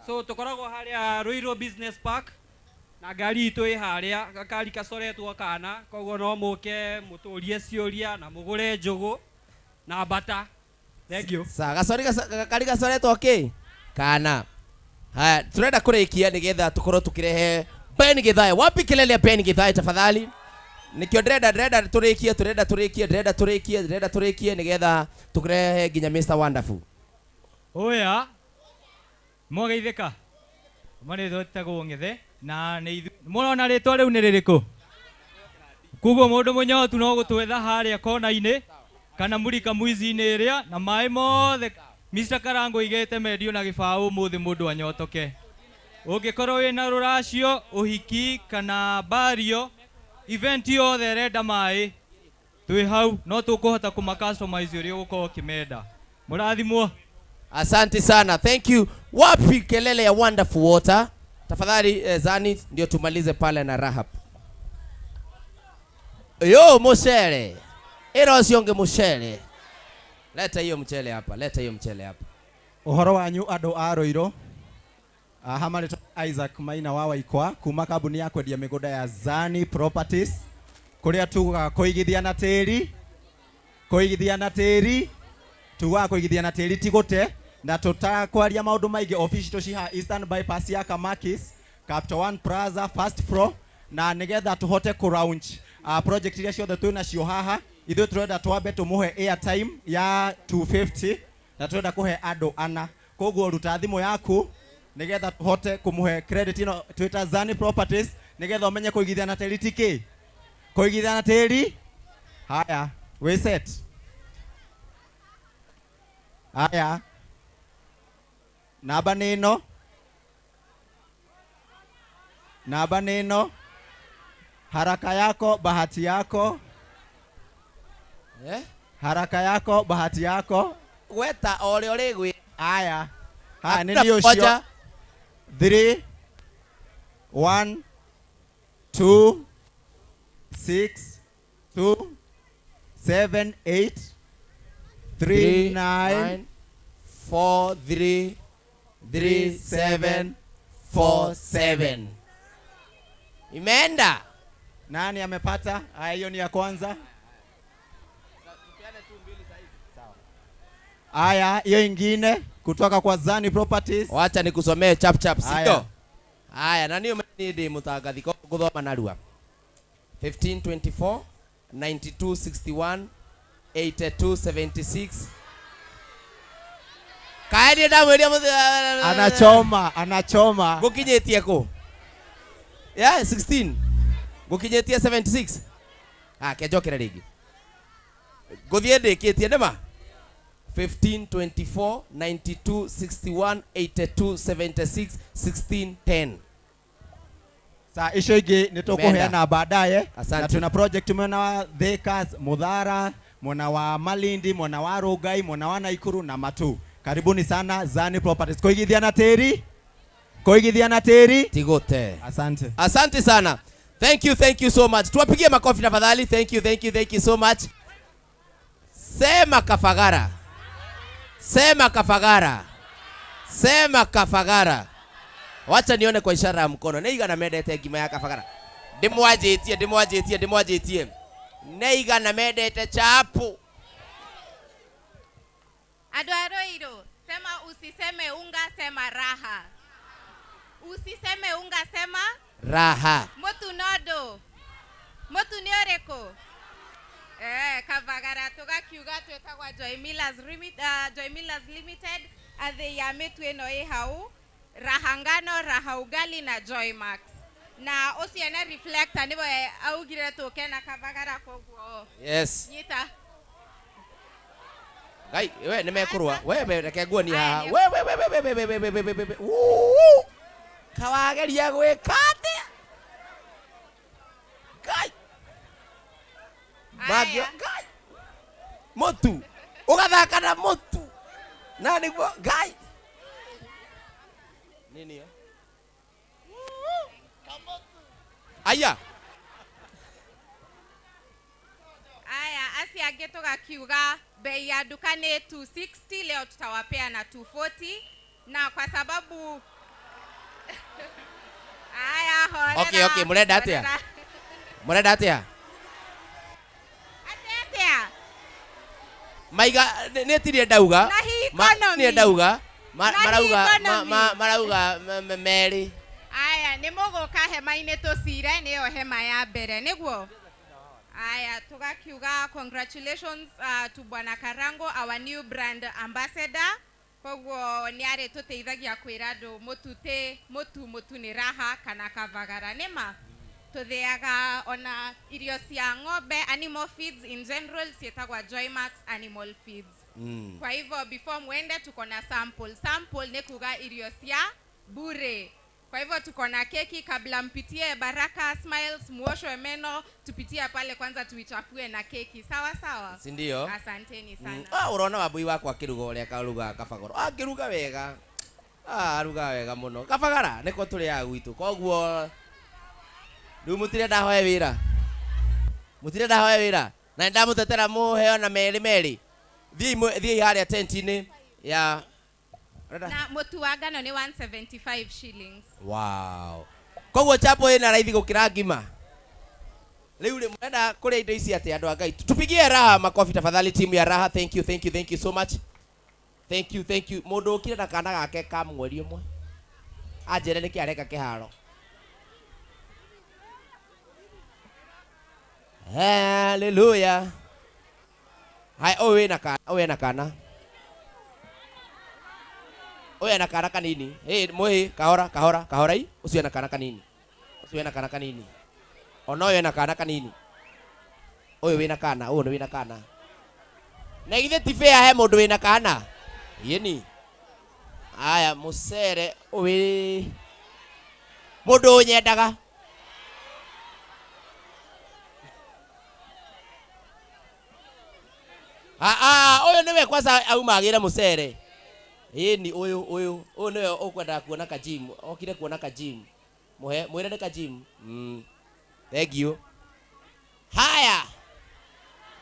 so tukoragwo haria Ruiru Business Park na ngari itu i haria gakari kacoretwo kana koguo no muke muturie ciuria na mugure njugu na bata. Thank you. Gakari gacoretwo ki kana haya turenda kurikia nigetha tukorwo tukirehe Ben Githae. Wapi kelele ya Ben Githae tafadhali? Nikio dreda turikie nigetha tukirehe ginya Mr. Wonderful. Oya mwageithika mari twetagwo Ngithe na ni murona ritwa riu ni ririku kuguo mundu munyotu no gutwetha haria kona-ini kana murika muizi-ini iria na mai mothe Mr. Karango igete mendio na gibao muthi mundu anyotoke. Ungikorwo wina ruracio uhiki kana bario event yothe renda mai twi hau no tukuhota kuma customize uria uko kimenda. Murathimwo. Asante sana. Thank you. Wapi kelele ya Wonderful Water? Tafadhali Zani ndio tumalize pale na Rahab. Yo mchele. Ero sionge mchele. Leta hiyo mchele hapa. Uhoro wanyu andu a Ruiru. Hamari Isaac Maina wa Waikwa kuma kambuni ya kwendia migunda ya Zani Properties kuria tuga kuigithia na tiri tuga kuigithia na tiri tigute na tutakwaria maundu maingi. Office tuciha Eastern Bypass ya Kamakis Capital One Plaza first floor na nigetha tuhote ku launch project iria ciothe twina cio haha. Ithuĩ turenda twambe tumuhe airtime ya 250 na turenda kuhe andu ana koguo ruta thimu yaku nigetha tuhote kumuhe credit ino twita Zani Properties nigetha umenye kuigithia na tiri tiki kuigithia na tiri. Haya we set. Haya namba nino haraka yako bahati yako. Haraka yako bahati yako weta ole ole gwe. Haya nini ucio 3 1 2 6 2 7 8 3 9 4 3 3 7 4 7. Imeenda. Nani amepata? Haya, hiyo ni ya kwanza. Haya, hiyo ingine kutoka kwa Zani Properties. Wacha nikusomee chap chap, Haya. sio? Haya, na niyo ndi mutagathi ko guthoma narua. 15 24 92 61 82 76. Kaeni ndamwiria anachoma gukinyitie ku? Yeah, 16 gukinyitie 76. Kenjokera ringi guthie ndikitie ndema 15 24 92 61 82 76 16 10. Saa isho ingi nitukuheana baadaye, Asante. na tuna project mwena wa Thika, Muthara, mwena wa Malindi, mwena wa Rongai, mwena wa Naikuru na Matu. Karibuni sana Zani Properties. Kuigithia na teri? Kuigithia na teri? Tigote. Asante. Asante sana. Thank you so much. Tuwapigie makofi tafadhali. Thank you so much. Sema Kafagara. Sema Kafagara. Sema Kafagara. Wacha nione kwa ishara ya mkono. Neiga na medete ngima ya Kafagara. Ndimwajitie. Neiga na medete chapu. Adoaroiro, sema usiseme unga, sema raha. Usiseme unga, sema raha. Motu nodo. Motu nioreko. Kavagara tugakiuga twetagwa Joy Millers Limited athe ya mitwe no hau raha ngano, raha ugali na Joy Max. Na osiana reflector nibo augire tukena Kavagara koguo. Yes. Nyita. Gai, we nimekurwa. Wewe reke nguo ni haha. We. Kawageria gwikate. Gai. Magio gai. Motu. Ugathaka na motu. Nani go gai. Nini yo? Aya. Asi age tugakiuga bei ya duka ni 260, leo tutawapea na 240 na kwa sababu horera. Okay, murenda atia? Atia. Maiga netirie ndauga. Ni ndauga. Marauga meri. Ni muguka hema-ini tucire niyo hema ya mbere niguo. Tugakiuga congratulations to Bwana Karango, our new brand ambassador. Koguo ni ari tuteithagia kwira andu mutu ni raha kana Kavagara nima. Tuthiaga ona irio cia ng'ombe, animal feeds in general cietagwa Joy Max animal feeds. Kwa hivyo before muende tuko na sample ni kuga irio cia bure. Kwa hivyo tuko na keki, kabla mpitie Baraka Smiles muoshwe meno, tupitie pale kwanza tuichafue na keki. Sawa? Si ndio? Asanteni sana. Urona wabui wako akiruga uria karuga Kafagara. Akiruga wega. Aruga wega muno. Kafagara niko turi ya gwitu. Koguo riu mutire ndahoya wira. Na ndamutetera muheo na meri. Thii haria tenti-ini ya na mutu wa ngano ni 175 shillings. Wow. Koguo chapo ina raithi gukira ngima. Riu ri mwenda kuria indo ici ati andu a Ngai. Tupigie raha makofi tafadhali timu ya raha. Thank you so much. Thank you. Mundu ukire na kana gake ka mweri umwe. Anjere niki areka kiharo. Hallelujah. Hai owe na kana. Oya na kana kanini. Muhi kahora hii. Usiwe na kana kanini. Ono oyo na kana kanini. Oyo wina kana, oyo wina kana. Na ithe ti fair he mundu wina kana. Yeni. Aya musere owe. Mundu nyendaga. Oyo niwe kwanza aumagire musere. Ni uyu niwe ukwenda kuona ka gym. Okire kuona ka gym. Mwire ni ka gym. Thank you. Haya.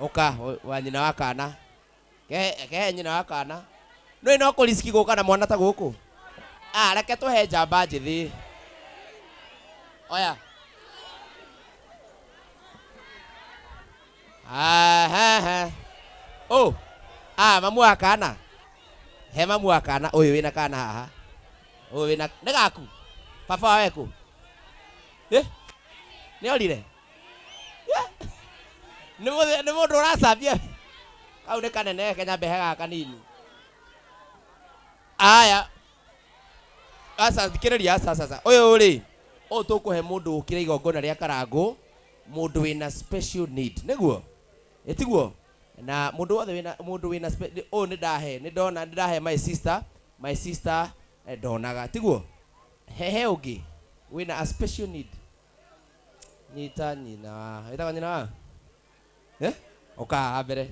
Oka wa nyina wa kana. Ke nyina wa kana. No ino ko riski guka na mwana ta guku. Reke tuhe njamba njithi. Oya. Oh. Mamu akana. He mamu akana. Uyu wina kana haha. Uyu wina negaku. Papa weku. Ni orire. Ni mundu uracambia. Kau ni kanene Kenya behe gaka nini. Aya. Asa thikiriria sasa. Uyu ri. O tukuhe mundu ukira igongona ria Karangu. Mundu wina special need. Niguo? Etiguo? Na mundu wina special ni ndahe my sister donaga. Tiguo? Hehe ugi. Wina a special need. Nyita nyina. Itaga nyina. Oka abere.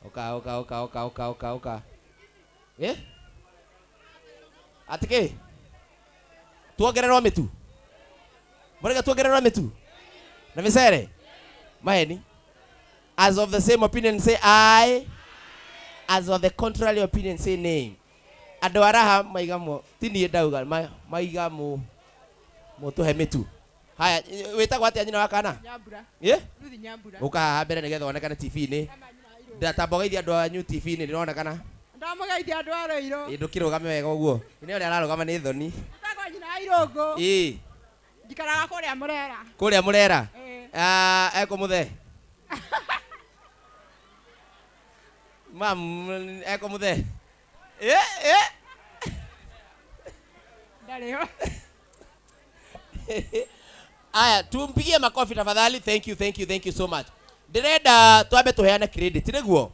Oka. Atike. Tuongererwa mitu. Murega tuongererwa mitu. Na misere. Maheni. As of the same opinion say aye. As of the contrary opinion say nay. Andu araha maigamo tini ndauga maigamo mutuhe mitu. Haya wetagwo atia nyina wa kana? Nyambura. Ruthi Nyambura. Uka haha mbere nigetha onekane TV-ini. Ndatambogeithia andu anyu TV-ini nĩronekana. Ndamugeithia andu a Roiro. Ndukirugame wega uguo. Ni uri ararugama ni thoni. Ndagwa nyina wa Irungu. Njikaraga kuria Murera. Kuria Murera? Eko muthe. Mam eko muthe. Ndareo. Aya, tumpigie makofi tafadhali. Thank you so much. Ndirenda twambe tuheane credit niguo.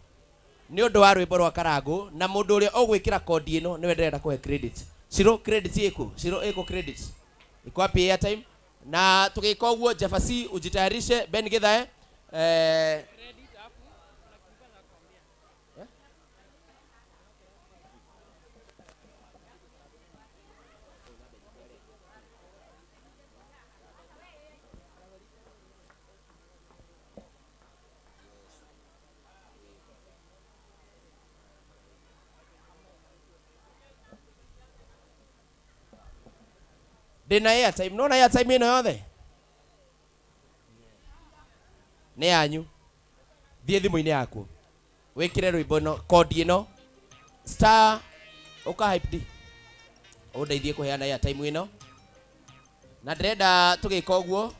Ni undu wa rwimbo rwa Karangu na mundu uria ogwikira kodi ino niwe ndirenda kuhe credit. Shiro credit iko. Shiro iko credit. Iko wapi airtime? Na tukika uguo Jafasi ujitayarishe Ben Githae. Dina airtime, nona airtime ino yothe. Ni yanyu. Thie thimu-ini yaku. Wikire rwimbo no kodi ino star uka hype di. Undeithie kuheana airtime ino. Na ndirenda tugika uguo.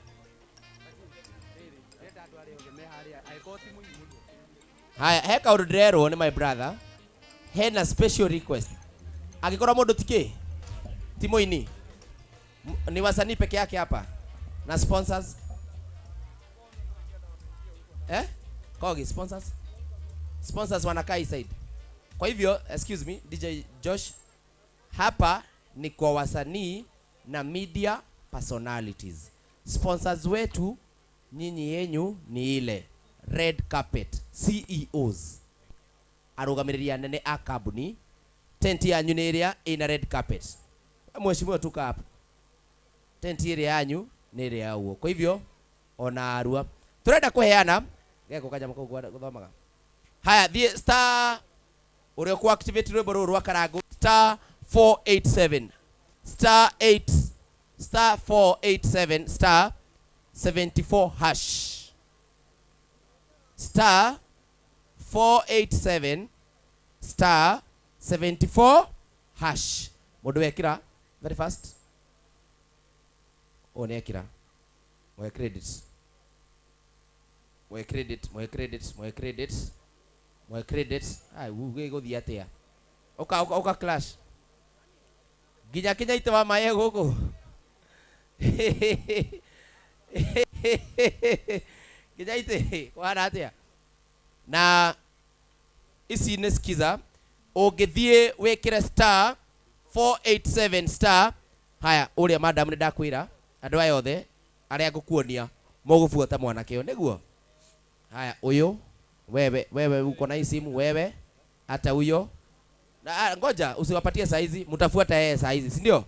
Haya, he kaundu ndirerwo ni my brother. Hena special request. Agikorwo mundu tiki Timo-ini ni wasanii peke yake hapa na sponsors Kogi sponsors wanakaa hii side. Kwa hivyo excuse me DJ Josh, hapa ni kwa wasanii na media personalities. Sponsors wetu nyinyi yenyu ni ile red carpet CEOs arugamiria nene a kambuni. Tent yanyu ni area ina red carpet. Mheshimiwa tuka hapa. Tent area yanyu ni area huo. Kwa hivyo ona arua turenda kuheana geko kaja mako guthomaga. Haya thie star urio ku activate rwimbo ruru rwa Karangu star 487 star 8 star 487 star 74 hash star 487 star 74 hash. Mundu wekira very fast. One ekira mwe credits ai uge gothi atia oka clash ginya kinya ite wa maye guku ginya ite wana atia na isi nesikiza ungithie wekire star 487 star. Haya uria madam ni ndakwira andu aya othe aria ngukuonia mugubuata mwanake niguo. Haya uyu wewe uko na simu wewe hata huyo na ngoja usiwapatie saizi mtafuata yeye saizi si ndio?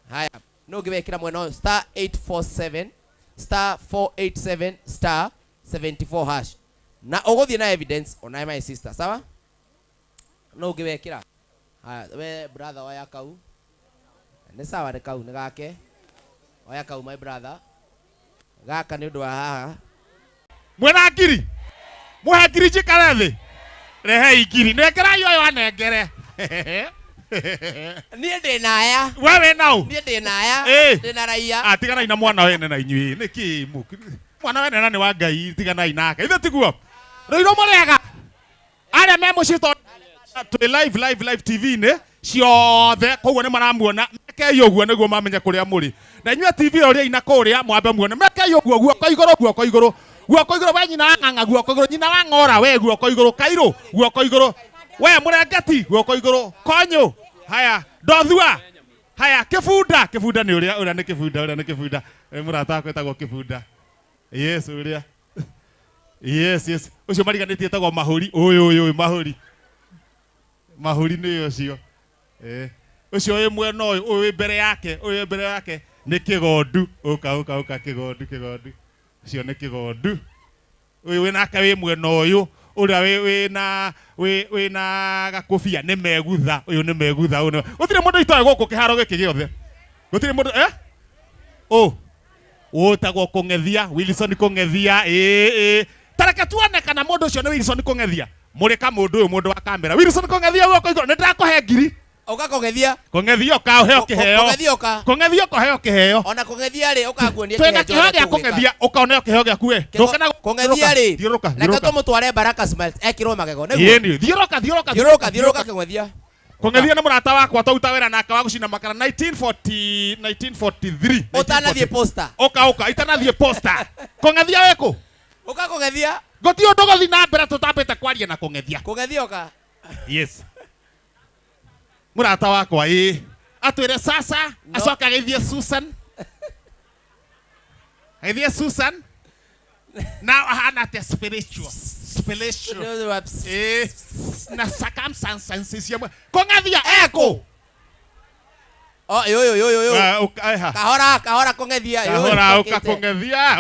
Haya no giwekira mweno star 847 star 487 star 74 hash. Na uguthie na evidence ona my sister, sawa? No ungewekira. Haya, we brother waya kau. Ni sawa ni kau ni gake. Waya kau my brother. Gaka ni undu wa haha. Mwena ngiri. Muhe ngiri njikare thi. Rehe ngiri. Nekera yo yo anengere. Niĩ ndĩna aya. Wewe nao? Niĩ ndĩna aya. Ndĩna raia. Tigana ina mwana wene na inyuĩ. Nĩkĩ mũku. Mwana wene na nĩ wa Ngai, tigana inake. Ithe tiguo. Rũiro mũrega. Arĩa me mũciĩ to live TV-inĩ ciothe koguo nĩ maramuona. Meke ũguo nĩguo mamenye kũrĩa mũrĩ. Na inyuĩ TV ũrĩa ina kũrĩa mwambe muone. Meke ũguo guoko igũrũ guoko igũrũ. Guoko igũrũ we nyina wa ng'ang'a guoko igũrũ nyina wa ng'ora we guoko igũrũ Kairũ guoko igũrũ. We mũrengeti guoko igũrũ Konyũ. Haya, Ndothua. Haya, Kĩbunda. Kĩbunda nĩ ũrĩa nĩ Kĩbunda, ũrĩa nĩ Kĩbunda. Mũrata wakwa etagwo Kĩbunda. Yes, ũrĩa. Yes. Ũcio mariganĩtie etagwo Mahũri. Ũyũ Mahũri. Mahũri nĩ ũcio. Ũcio wĩ mwena ũyũ, ũyũ mbere yake nĩ Kĩgondu. Ũka Kĩgondu. Ũcio nĩ Kĩgondu. Ũyũ wĩ nake wĩ mwena ũyũ. Ũrĩa wĩna gakobia nĩ Megutha. Ũyũ nĩ Megutha. Gũtirĩ mũndũ itoe gũkũ kĩharo gĩkĩ gĩothe. Gũtirĩ mũndũ ũtagwo Kũng'ethia, Wilson Kũng'ethia. Tareke tuone kana mũndũ ũcio nĩ Wilson Kũng'ethia. Mũrĩka mũndũ ũyũ mũndũ wa kamera. Wilson Kũng'ethia guoko igũrũ. Nĩ ndakũhe ngiri. Ũka Kũng'ethia. Kũng'ethia ũka ũheo kĩheo. Kũng'ethia ũka ũheo kĩheo. Ona Kũng'ethia rĩ ũkanguonia kĩheo. Twĩna kĩheo gĩa Kũng'ethia ũka ũneo kĩheo gĩaku we. Kũng'ethia rĩ. Reke tũmũtware Baraka Smiles ekĩrwo magego. Nĩguo. Thiũrũka. Kũng'ethia. Kũng'ethia nĩ mũrata wakwa twaruta wĩra nake wa gũcina makara 1943. Ũtanathiĩ poster. Ũka itanathiĩ poster. Kũng'ethia wĩkũ? Ũka Kũng'ethia. Gũtirĩ ũndũ gũthiĩ na mbere tũtambĩte kwaria na Kũng'ethia. Kũng'ethia ũka. Yes. Mũrata wakwa atwĩre sasa acoka agĩthiĩ Susan. Now ahana te spiritual. Na circumstances ya Kũng'ethia eko. Yo. Kahora Kũng'ethia.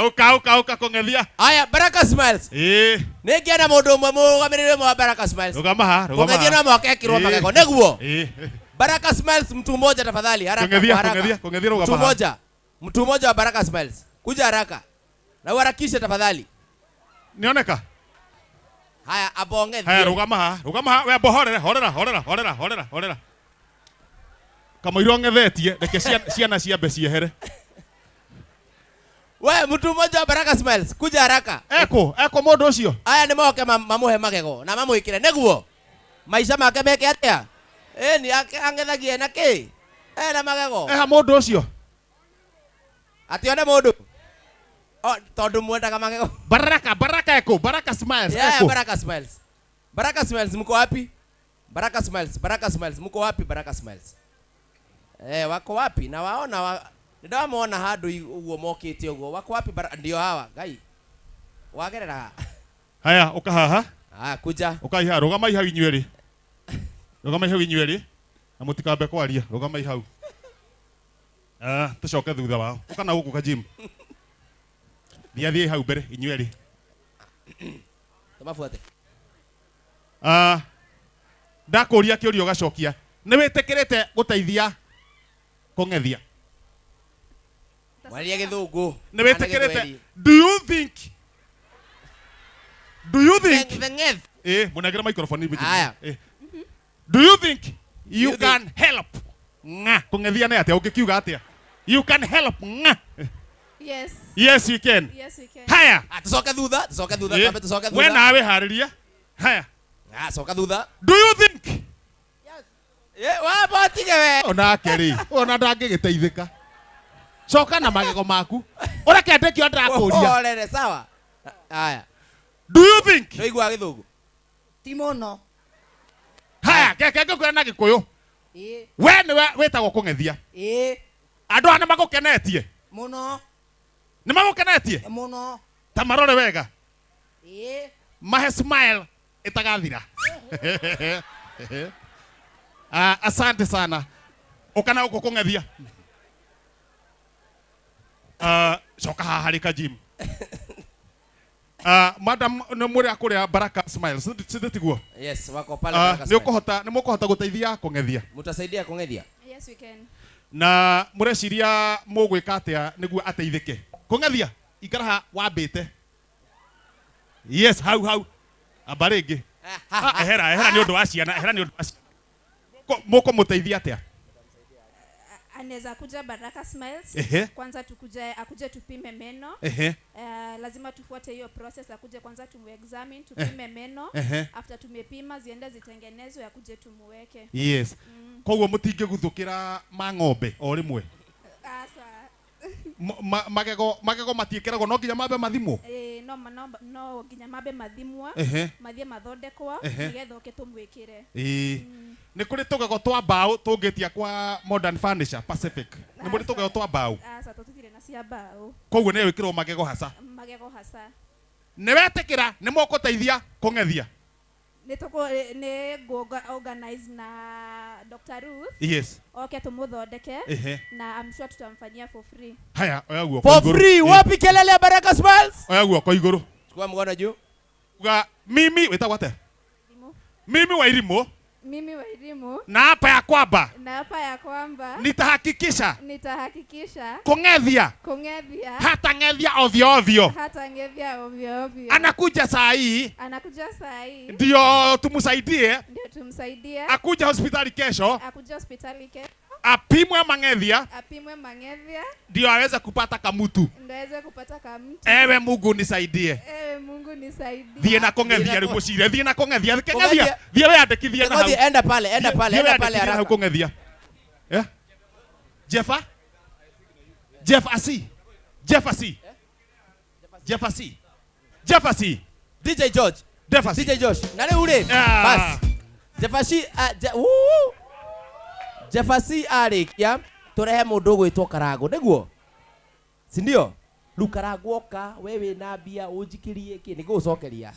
Uka Kũng'ethia. Aya Baraka Smiles. Nĩngĩenda mũndũ ũmwe mũrũgamĩrĩre wa Baraka Smiles. Rũgama. Kũng'ethia no mwake ekĩrwo magego nĩguo. Baraka Smiles mtu mmoja tafadhali haraka. Kũng'ethia rũgama. Mtu mmoja wa Baraka Smiles. Kuja haraka. Na uharakishe tafadhali. Nioneka. Haya abonge. Haya rũgama. We horera. Kama irong'ethetie reke ciana ciambe ciehere. We mtu mmoja wa Baraka Smiles kuja haraka. Eko mũndũ ũcio. Aya nĩ moke mamũhe magego na mamũĩkĩre nĩguo. Maica make meke atĩa? Ni ang'ethagie na kĩ? Na magego. Mũndũ ũcio. Atione mũndũ. Tondũ mwendaga magego. Baraka eko. Baraka Smiles. Yeah, Baraka Smiles. Baraka Smiles mko wapi? Baraka Smiles mko wapi Baraka Smiles? Wako wapi? Na waona nĩndamona handũ ũguo mokĩte ũguo. Wako wapi? Ndio hawa Ngai. Wagerera. Haya ũka haha. Kuja. Ũka iha rũgama ihau inyuerĩ. Na mũtikambe kwaria. Rũgama ihau. Tũcoke thutha wao. Ũka na gũkũ ka gym. Thiĩ hau mbere inyuerĩ. Tũmabuate. Ndakũria kĩũria ũgacokia. Nĩ wĩtĩkĩrĩte gũteithia Kũng'ethia? Waria gĩthũngũ. Nĩ wĩtĩkĩrĩte. Do you think mũnengere microphone ibi. Do you think you can help Kũng'ethia nĩ atĩa ũngĩkiuga atĩa? You can help Yes. Yes you can. Haya. Tucoke thutha. We nawe harĩria. Haya. Coka thutha. Do you think? Wabotige we. Onake rĩ. Ona ndangĩgĩteithĩka. Coka na magego maku. Ũreke ndĩkio ndakũria. Orere sawa. Haya. Do you think? Nĩigua gĩthũngũ. Ti mũno. Haya, keke ngũkwĩra na Gĩkũyũ. We nĩwe wĩtagwo Kũng'ethia. Andũ aya nĩmagũkenetie. Mũno. Nĩmagũkenetie? Mũno. Ta marore wega. Mahe smile itagathira. Asante sana. Ũkana ũkũ Kũng'ethia. Coka haha harĩ ka gym. Madam nĩ mũrĩ akũrĩa Baraka Smiles. Sithĩ tiguo? Yes, wako pale Baraka Smiles. Nĩ mũkũhota gũteithia kũng'ethia. Mutasaidia kũng'ethia? Yes, we can. Na mũreciria mũgwĩka atĩa nĩguo ateithĩke? Kũng'ethia? Ikara ha wambĩte. Yes, hau. Amba rĩngĩ. Ehera nĩ ũndũ wa ciana, mũkũmũteithia atĩa? Anaweza kuja Baraka Smiles. Kwanza akuje tupime meno. Lazima tufuate hiyo process, akuje kwanza examine, tupime meno. After tumepima ziende zitengenezwe, akuje tumuweke. Yes. Koguo mũtingĩguthũkĩra mang'ombe o rĩmwe. Magego matiĩkĩragwo no nginya mambe mathimwo? No nginya mambe mathimwo, mathiĩ mathondekwo nĩgetha ũke tũmwĩkĩre. Nĩ kũrĩ tũgego twa mbaũ tũngĩtia kwa Modern Furniture Pacific. Nĩ mũrĩ tũgego twa mbaũ? Tũtirĩ na cia mbaũ. Koguo nĩ gwĩkĩrwo magego hasa? Magego hasa. Nĩ wetĩkĩra nĩ mũkũteithia kũng'ethia? Nĩ organize na Dr. Ruth. Yes. Okay, tumuthondeke na I'm sure tutamfanyia for free. Haya, oya guoko igũrũ. For free, wapi kelele Baraka Smiles? Oya guoko igũrũ. Chukua mkono juu. Uga mimi wetagwo atĩa? Mimi wa Irimũ. Mimi wa Irimũ. Na hapa ya kwamba. Nitahakikisha. Kung'ethia. Hatang'ethia ovyo ovyo. Anakuja saa hii. Ndio tumsaidie. Akuja hospitali kesho. Apimwe mang'ethia. Ndio aweze kupata kamutu. Ewe Mungu nisaidie. Thiĩ na kung'ethia rĩu mũcire. Thiĩ na kung'ethia. Kung'ethia. Thiĩ wĩandĩkithie na hau. Enda pale haraka. Kung'ethia. Jeffasy. DJ George. DJ George. Na rĩu rĩ. Bas. Jeffasy arĩkia tũrehe mũndũ ũgwĩtwo Karango nĩguo? Si ndio? Rĩu Karango oka we wĩna mbia ũnjikĩrie kĩ nĩ gũcokeria.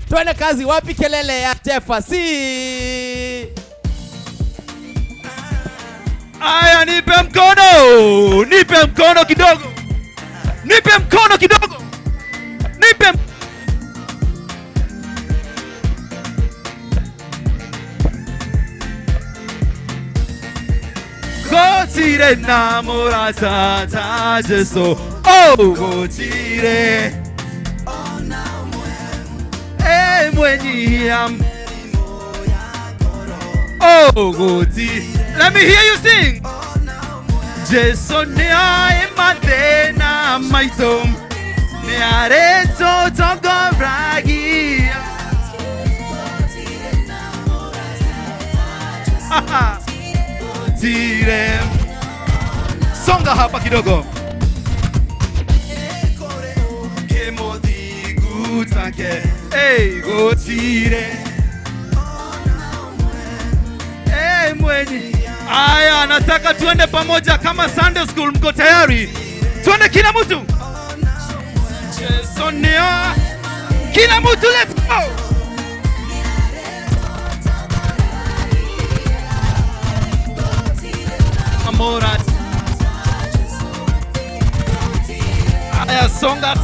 Twende kazi, wapi kelele ya Jeffasy? Aya, nipe mkono kidogo. Gotire namorata ta Jesu. Oh, gotire. Mwenyam. Oh, gotire. Let me hear you sing. Jesu ne aimate maitom. Ne areto tongo bragi. Tire. Songa hapa kidogo. Kemodi gutake. Hey, gotire. Hey, mwenye. Aya, nataka tuende pamoja kama Sunday school, mko tayari? Tuende kila mtu. Sonia. Kila mtu, let's go. Amorat. Aya, songa.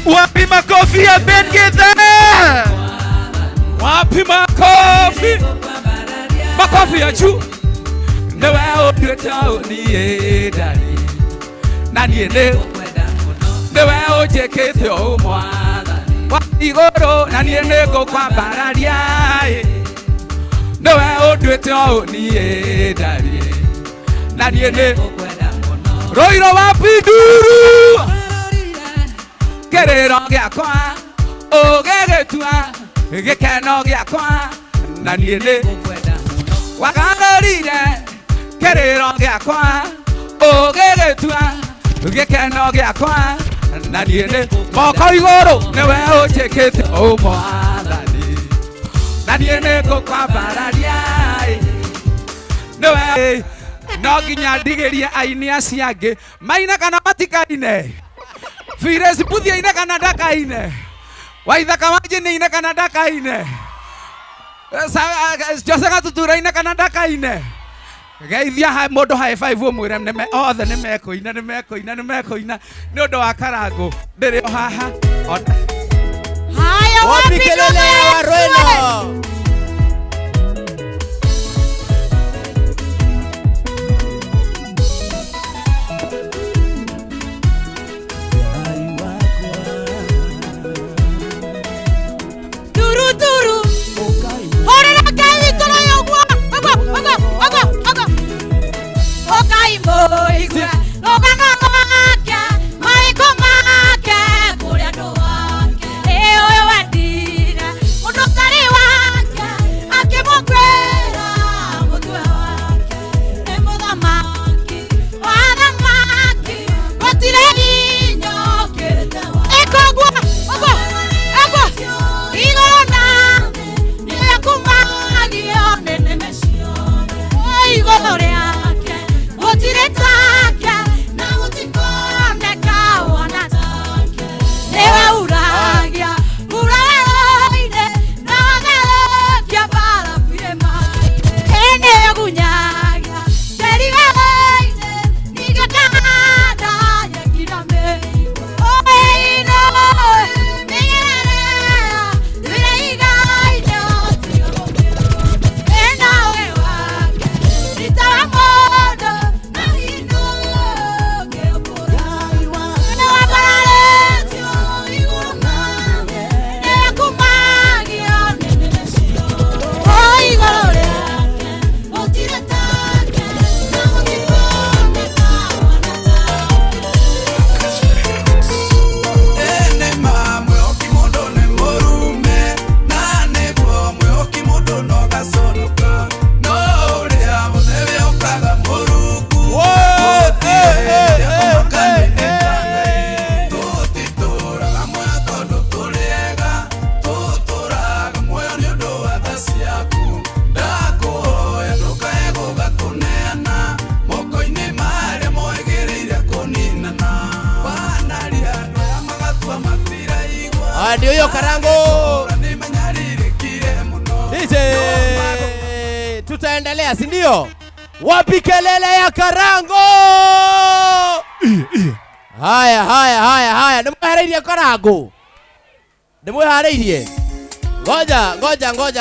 Wapi makofi ya Ben Githa? Wapi makofi? Makofi ya juu. Newe odwetao niye dani. Nani ene? Newe ojekete o mwana. Waigoro nani ene go kwa bararia. Newe odwetao niye dani. Nani ene? Roiro wapi duru? Kerero gyakwa ogegetua gikeno gyakwa na niende wagarorire kerero gyakwa ogegetua gikeno gyakwa na niende moko iguru niwe uchikite o mwathani na niende gukwa bararia niwe no nginya ndigerie aini aciangi maina kana matikaine Fires puthia ina kana ndakaine. Waithaka wanje ni ina kana ndakaine. Josega tuturaine kana ndakaine. Geithia ha mundu high five umwire nime othe nimekuina ni undu wa Karangu ndiri o haha. Haya wapi kelele ya Warweno. Ndio hiyo Karangu. DJ tutaendelea, si ndio? Wapi kelele ya Karangu? Haya. Ndimweharĩirie Karangu. Ndimweharĩirie.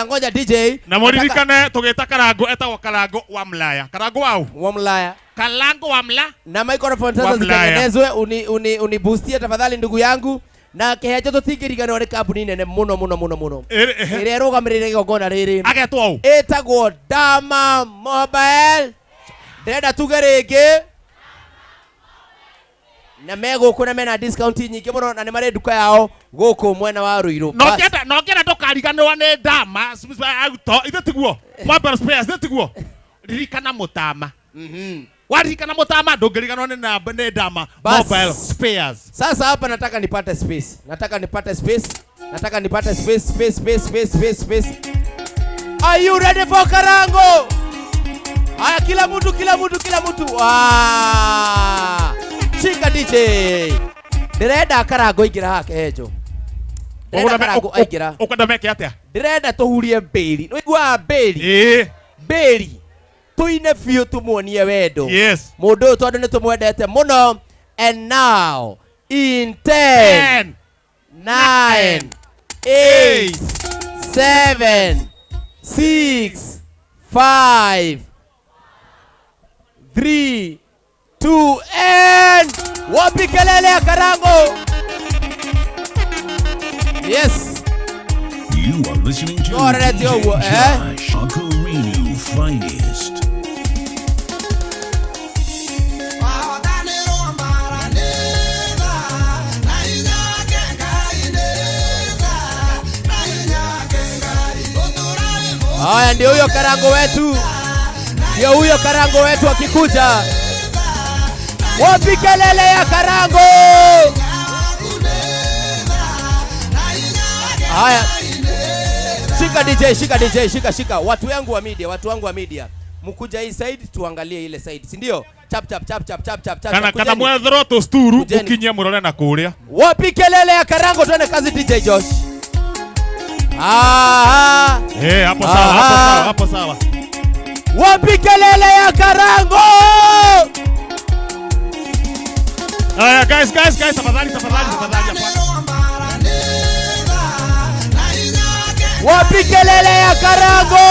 Ngoja DJ. Na muririkane tugeta Karangu etagwo Karangu wa Mlaya. Karangu wao? Wa Mlaya. Karangu wa Mla. Na microphone sasa zitengenezwe, uni boostie tafadhali ndugu yangu. Na kehejo tutingiriganwo ni kambuni nene muno ire rugamirire gogona riri agetwo u etagwo Dama Mobile ndenda tuge ringi na meguku na mena discount nyingi muno na ni mari nduka yao guku mwena wa Ruiru. No ngenda ndukariganwa ni Dama auto ithe tiguo mobile spares ithe tiguo ririkana Mutama. Waririkana Mutama ndungiriganwa ni Dama Mobile Spares. Sasa hapa nataka nipate space. Space. Are you ready for Karangu? Haya kila mtu. Shika DJ. Ndirenda Karangu ingira hake hejo. Karangu aingira. Ukadameke atia? Ndirenda tuhurie mbiri. Nĩigua mbiri? Mbiri. Tuine biũ tumuonie wendo. Yes. Mũndũ ũyũ tondũ nĩtũmwendete mũno. And now in 10 9 8 7 6 5 3 2 and wapi kelele ya Karangu? Yes. You are listening to DJ Josh Okarinu Finest. Haya ndio huyo Karangu wetu akikuja. Wapi kelele ya Karangu? Haya. Shika. Watu wangu wa media. Mkuja hii side tuangalie ile side, si ndio? Chap. Kana mwethero to sturu ukinyia murore na kuria. Wapi kelele ya Karangu? Tuone kazi DJ Josh. Hapo sawa, hapo sawa, hapo sawa. Wapi kelele ya Karango? Guys, tafadhali hapana. Wapi kelele ya Karango?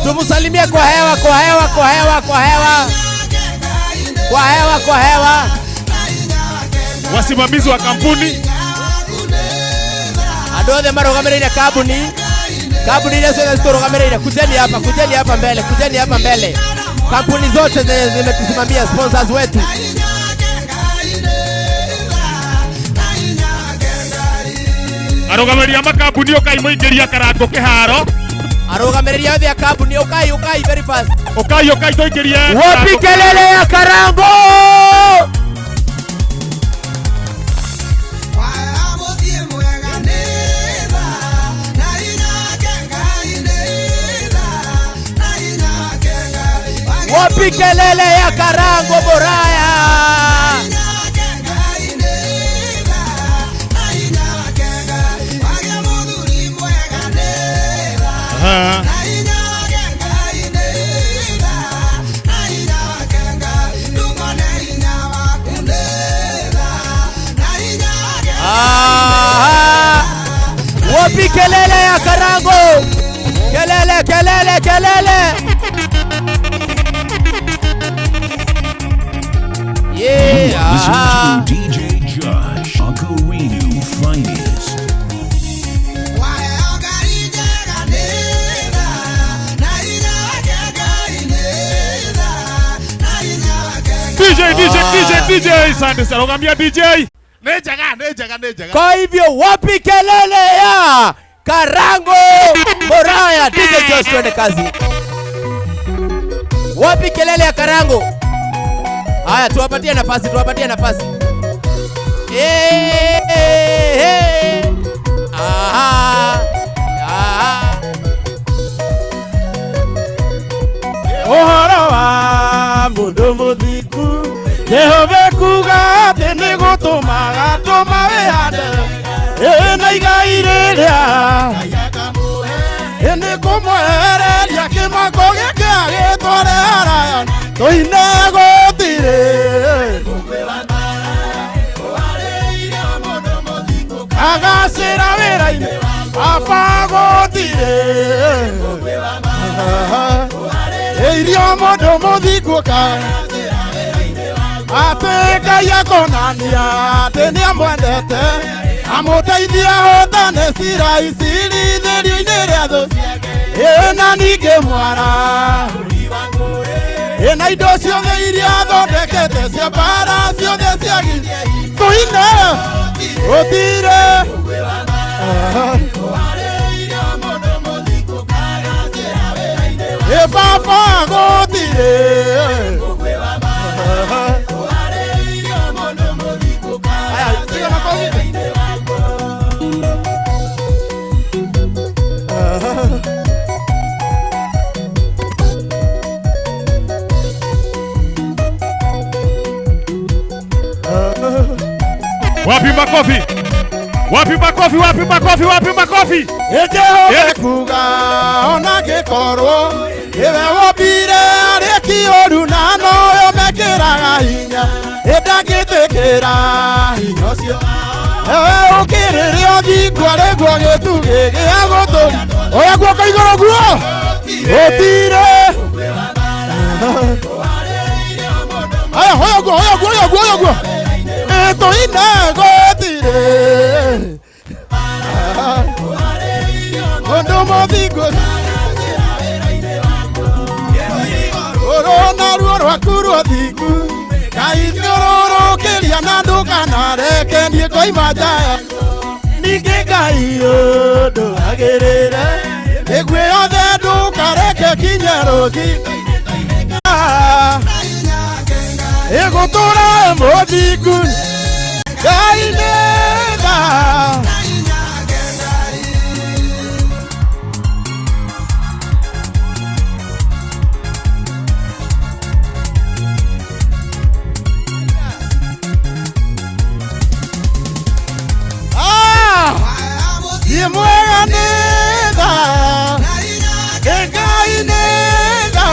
Tumusalimie kwa hewa. Wasimamizi wa kampuni. Adothe marogamirire kampuni ile zote zitorogamirire. Kujeni hapa mbele. Kampuni zote zimetusimamia, sponsors wetu. Arogamiria makambuni ukai muingiria Karango kiharo. Arogamiria yothe ya kampuni ukai very fast. Ukai toingiria. Wapi kelele ya Karango? Wapi kelele ya Karango Boraya? Wapi kelele ya Karango? Kelele. Yeah. Listen to DJ Josh, Ocarina Finest. DJ Sande Sarogambia DJ. Nejaga. Kwa hivyo wapi kelele ya Karango Boraya? DJ Josh, twende kazi. Wapi kelele ya Karango? Haya, tuwapatie nafasi. Ohoro wa mundu muthiku Jehova kuga ati ni gutumaga wihande na igai riria ni kumwehereria kimako giki agitware haraya tuine gutire agacira wira-ini aba gutire irio mundu muthingu ati Ngai akonania ati ni amwendete amuteithia hotane cira icirithĩrio-inĩ rĩa thũ na ningĩ mwara na indo ciothe iria thondekete cia mbara ciothe ciagi tuine gũtirĩ baba gũtirĩ Wapi makofi? Jehova kuga ona gikorwo iwe wobire ari kioru na no mekiraga hinya ndagitikira hinya ucio ewe ukiririo thingwa riguo gitugi gia guthuri oya guoka iguru guo gutire aya hoya guo tuine gutire mundu muthingu urona ruo rwaku rwathingu Ngai nĩũrũrũkĩria na ndũkanareke koima njaya ningĩ Ngai ndũagĩrĩre mĩguĩ yothe ndũkareke kinye rũthingo ĩgũtũra mũthingu Ngai nĩ tha nega Ngai nega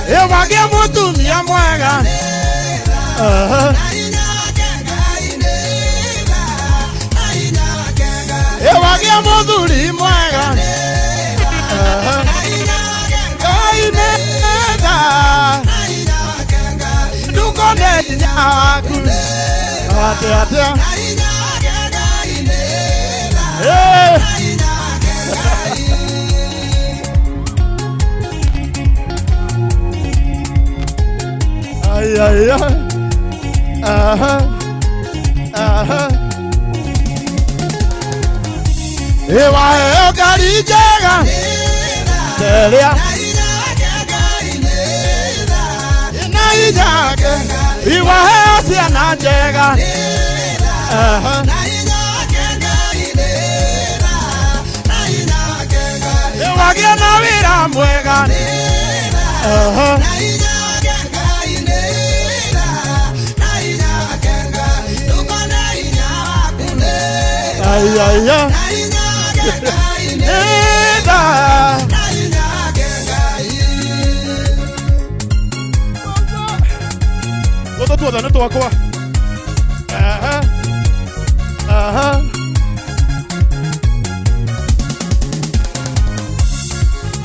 Ewage mutumia mwega Ewage muthuri mwega Ngai nega Ndukone hinya waku Ate Ay, ay, ay. Aha. Aha. Ewa eo kari jega. Telia. Ina ijake. Ewa eo siana jega. Aha. Ewa gena vira mwega. Aha. Ay, ay, ay. Nega. Todo tuoda na tua kwa. Aha. Aha.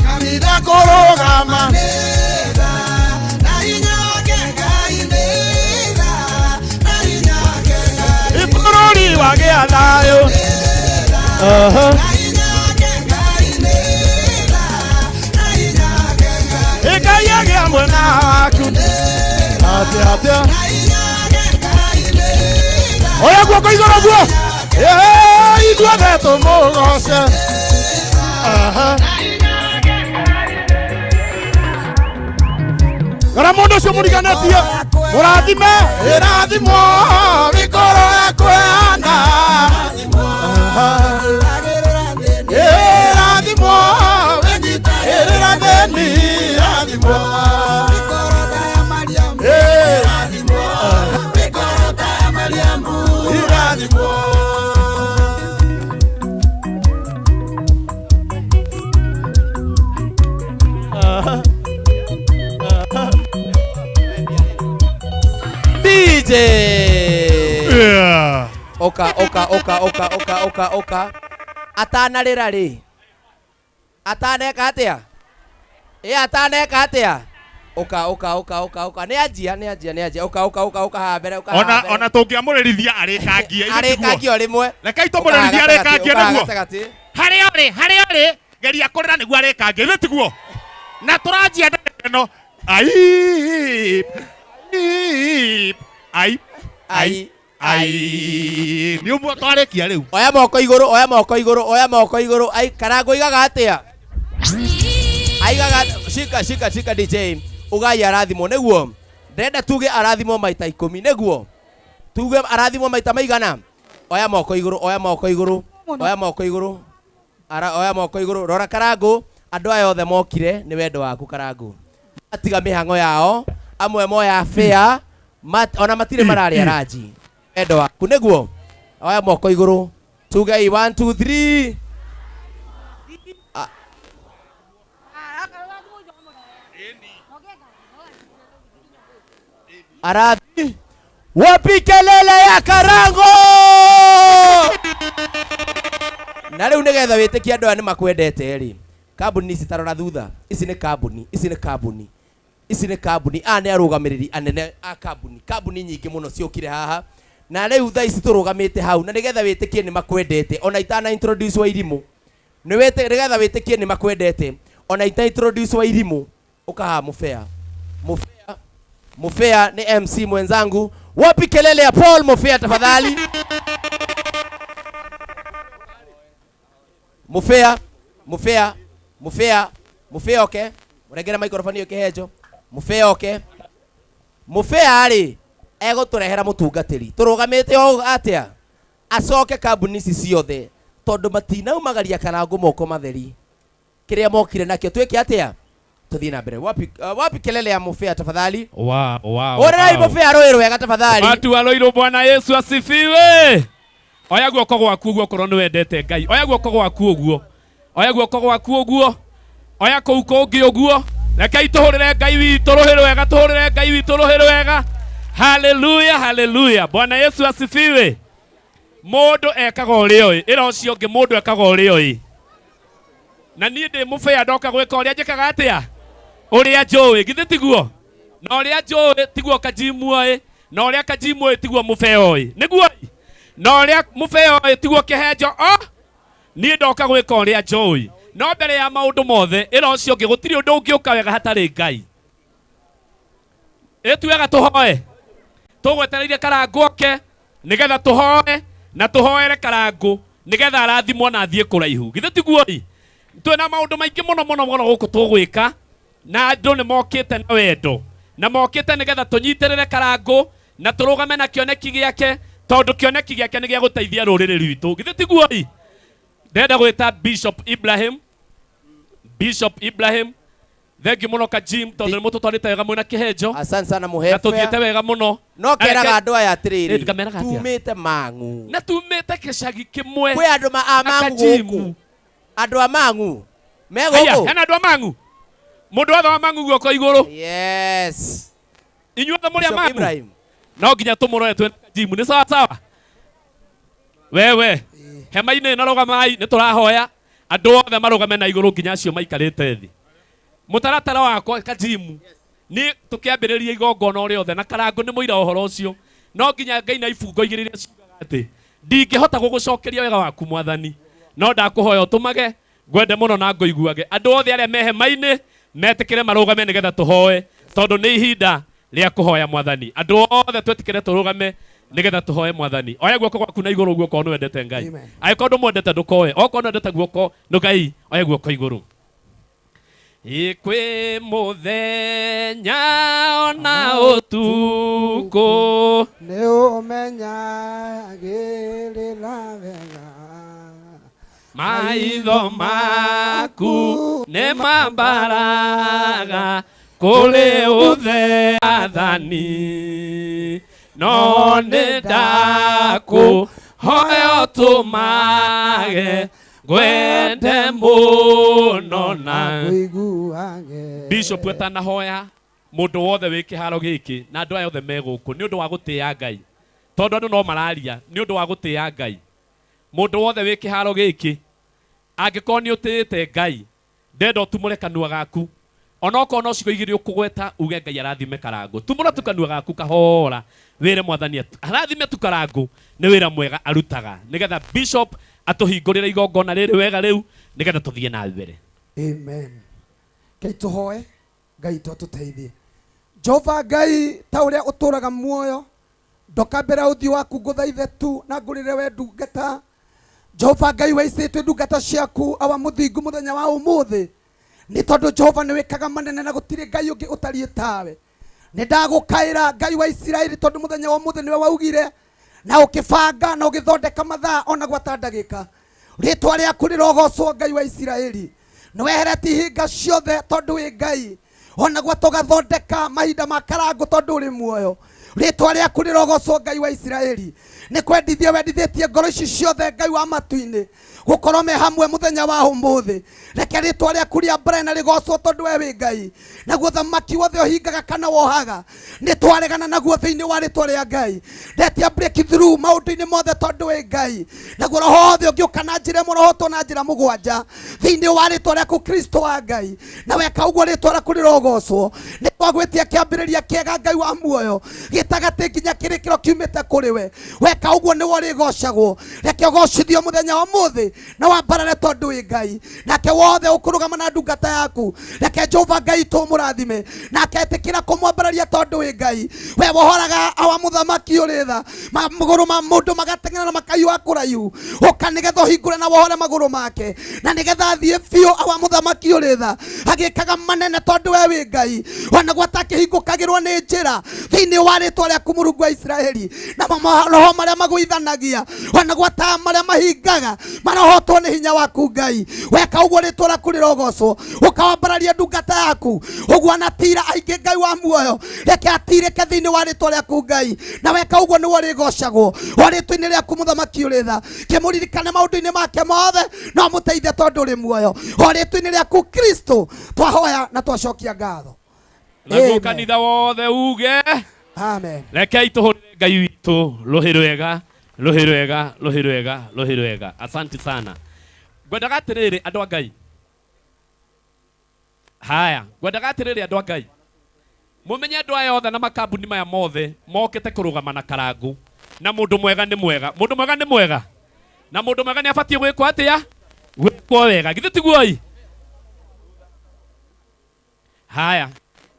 Kamida korogama. Iporori wage alayo. Aha. Ekayage amwana waku. Ate. Oya guoko igoro guo. Igua geto mogose. Aha. Gara mundu cio muriganetie. Murathime. Irathimo. Mikoro yakwe ana. Irathimo. Irathimo. DJ. Yeah. Oka. Atanarira ri. Ataneka atia. Ataneka atia. Oka. Ni ajia. Oka ha mbere oka. Ona tungiamurerithia arekangie. Arekangie rimwe. Reka itumurerithia arekangie niguo. Haria ri. Geria kurira niguo arekangie. Ni tiguo. Na turanjia ndeno. Ai. Ni umwe twarekia riu. Oya moko iguru. Ai Karango igaga atia. Aigaga shika DJ. Ugai arathimo niguo. Ndenda tuge arathimo maita 10 niguo. Tuge arathimo maita maigana. Oya moko iguru. Oya moko iguru. Rora Karango. Andu aya othe mokire ni wendo waku Karango. Atiga mihango yao. Amwe moya fair. Ona matire mararia raji. Wendo waku niguo. Oya moko iguru. Tuge 1 2 3. Arathi. Wapi kelele ya Karango? Na riu nigetha witikie andu aya ni makwendete ri. Kambuni ici tarora thutha. Ici ni kambuni. Ni arugamiriri anene a kambuni nyingi muno ciokire haha. Na riu tha ici turugamite hau na nigetha witikie ni makwendete. Ona itana introduce wa irimu. Ni nigetha witikie ni makwendete. Ona itana introduce wa irimu. Ukaha Mufea ni MC mwenzangu. Wapi kelele ya Paul Mufea tafadhali? Mufea okay. Uregera microphone yo kehejo. Mufea ari ego turehera mutungatiri. Turugamite o atia. Acoke kambuni ici ciothe tondu matina umagaria Karango moko matheri. Kiria mokire nakio tweke atia? Tuthie na mbere. Wapi kelele ya Mufea tafadhali? Wow. Orai Mufea roiro wega tafadhali. Watu wa Roiro, Bwana Yesu asifiwe. oya guoko gwaku uguo korwo ni wendete Ngai oya guoko gwaku uguo oya guoko gwaku uguo oya kuu kungi uguo rekei tuhurire Ngai witũ rũhĩ rwega tuhurire Ngai witũ rũhĩ rwega haleluya haleluya Bwana Yesu asifiwe mundu ekaga ũrĩa ũĩ ĩra ũcio ũngĩ mundu ekaga ũrĩa ũĩ na niĩ ndĩ mũbĩa ndoka gwĩka ũrĩa njĩkaga atĩa ũrĩa njũĩ githĩ tiguo na ũrĩa njũĩ tiguo Kajimu ũĩ na ũrĩa Kajimu ũĩ tiguo mũbĩa ũĩ nĩguo na ũrĩa mũbĩa ũĩ tiguo kĩhenjo niĩ ndoka gwĩka ũrĩa njũĩ no mbere ya maũndũ mothe ĩra ũcio ũngĩ gũtirĩ ũndũ ũngĩũka wega hatarĩ Ngai ĩtuaga tũhoe tũgwetereire Karangũ oke nigetha tũhoe na tũhoere Karangũ nigetha arathimwo na athiĩ kũraihu githĩ tiguo twĩna maũndũ maingĩ mũno mũno mũno gũkũ tũgwĩka na andũ nĩ mokĩte na wendo na mokĩte nigetha tũnyitĩrĩre Karangũ na tũrũgame na kĩoneki gĩake tondũ kĩoneki gĩake nĩ gĩa gũteithia rũrĩrĩ rwitũ githĩ tiguo ndenda gwĩta Bishop Ibrahim thengi muno Kajim tondũ nĩ mũtũtwarĩte wega mwĩna kĩhenjo asante sana muhefe na tũthiĩte wega mũno no keraga andũ aya atĩrĩrĩ tumĩte Mang'u na tumĩte gĩcagi kĩmwe kwĩ andũ a Mang'u gũkũ andũ a Mang'u me gũkũ hena andũ a Mang'u mũndũ wothe wa Mang'u guoko igũrũ yes inyuothe mũrĩ a Mang'u no nginya tũmũroe twĩna Kajimu nĩ sawa sawa wewe hema-inĩ na rũgamai nĩ tũrahoya andũ othe marũgame na igũrũ nginya acio maikarĩte thĩ mũtaratara wakwa Kajimu nĩ tũkĩambĩrĩria igongona ũrĩa othe na Karangũ nĩ mũira ũhoro ũcio no nginya Ngai na ibungo igĩrĩ iria ciugaga atĩ ndingĩhota gũgũcokeria wega waku Mwathani no ndakũhoya ũtũmage ngwende mũno na ngũiguage andũ othe arĩa me hema-inĩ metĩkĩre marũgame nĩgetha tũhoe tondũ nĩ ihinda rĩa kũhoya Mwathani andũ othe twetĩkĩre tũrũgame nigetha tũhoe Mwathani oya guoko gwaku na igũrũ guoko nĩ wendete Ngai angĩkorwo ndũmwendete ndũkoe okorwo nĩwendete guoko nĩ Ngai oya guoko igũrũ kwĩ mũthenya ona ũtukũ nĩ ũmenyagĩrĩra wega maitho maku nĩ mambaraga kũrĩ ũtheathani no nĩ ndakũhoya ũtũmage gwende mũno na Bishop etanahoya mũndũ wothe wĩ kĩharo gĩkĩ na andũ aya othe me gũkũ nĩ ũndũ wa gũtĩĩa Ngai tondũ andũ no mararia nĩ ũndũ wa gũtĩĩa Ngai mũndũ wothe wĩ kĩharo gĩkĩ angĩkorwo nĩ ũtĩĩte Ngai ndenda ũtumũre kanua gaku onokorwo no cigo igĩrĩ ũkũgweta uge Ngai arathime Karangũ tumũra tu kanua gaku kahora wĩre Mwathani arathime tu Karangũ nĩ wĩra mwega arutaga nĩgetha Bishop atuhingũrĩre igongona rĩrĩ wega rĩu nĩgetha tũthiĩ na mbere amen Ngai tũhoe Ngai tũtũteithie Jehova Ngai ta ũrĩa ũtũraga muoyo ndoka mbere ũthiũ waku ngũthaithe tu na ngũrĩre we ndungata Jehova Ngai waicĩtwe ndungata ciaku awa mũthingu mũthenya wa ũmũthĩ nĩ tondũ Jehova nĩ wĩkaga manene na gũtirĩ Ngai ũngĩ ũtariĩ tawe nĩ ndagũkaĩra Ngai wa Isiraeli tondũ mũthenya wa ũmũthĩ nĩwe waugire na ũkĩbanga na ũgĩthondeka mathaa ona gwata ndagĩka rĩtwa rĩaku rĩrogocwo Ngai wa Isiraeli nĩ weheretie ihinga ciothe tondũ wĩ Ngai ona gwa tũgathondeka mahinda ma Karangũ tondũ ũrĩ muoyo rĩtwa rĩaku rĩrogocwo Ngai wa Isiraeli nĩ kwendithia wendithĩtie ngoro ici ciothe Ngai wa matu-inĩ gũkorwo me hamwe mũthenya wa ũmũthĩ reke rĩtwa rĩaku rĩa mbere na rĩgocwo tondũ we wĩ Ngai naguo thamaki wothe ũhingaga kana wohaga nĩ twaregana naguo thĩinĩ wa rĩtwa rĩa Ngai ndetia breakthrough maũndũ-inĩ mothe tondũ wĩ Ngai naguo roho wothe ũngĩũka na njĩra ĩmwe rohotwo na njĩra mũgwanja thĩinĩ wa rĩtwa rĩaku Kristo wa Ngai na weka ũguo rĩtwa rĩaku rĩrogocwo nĩ twagwĩtia kĩambĩrĩria kĩega Ngai wa muoyo gĩtagatĩ nginya kĩrĩkĩro kiumĩte kũrĩ we weka ũguo nĩwo rĩgocagwo reke ũgocithio mũthenya wa ũmũthĩ na wambarare tondũ wĩ Ngai nake wothe ũkũrũgama na ndungata yaku reke Jehova Ngai tũmũrathime nake etĩkĩra kũmwambararia tondũ wĩ Ngai we wohoraga awa mũthamaki ũrĩ tha magũrũ ma mũndũ magateng'era na makaiua kũraihu ũka nĩgetha ũhingũre na wohore magũrũ make na nĩgetha athiĩ biũ awa mũthamaki ũrĩ tha agĩkaga manene tondũ we wĩ Ngai ona ona gwatake hingukagirwo ni njira thiini wa ritwa rĩaku Mũrungu wa Israeli na roho maria magũithanagia ona gwata maria mahingaga marohotwo ni hinya waku Ngai weka uguo ritwa rĩaku rĩrogocwo ukawambararia ndungata yaku uguo anatira aingi Ngai wa muoyo reke atirĩke thiini wa ritwa rĩaku Ngai na weka uguo nĩguo rĩgocagwo o ritwa-inĩ rĩaku mũthamaki ũrĩtha kĩmũririkane maũndũ-inĩ make mothe no mũteithie tondũ ũrĩ muoyo o ritwa-inĩ rĩaku Kristo twahoya na twacokia ngatho naguo kanitha wothe uge amen rekei tũhũrĩre Ngai witũ rũhĩ rwega rũhĩ rwega rũhĩ rwega rũhĩ rwega asante sana ngwendaga atĩrĩrĩ andũ a Ngai haya ngwendaga atĩrĩrĩ andũ a Ngai mumenye andũ aya othe na makambuni maya mothe mokĩte kũrũgama na Karangũ na mũndũ mwega nĩ mwega mũndũ mwega nĩ mwega na mũndũ mwega nĩ abatie gwĩkwo atĩa gwĩkwo wega githĩ tiguo haya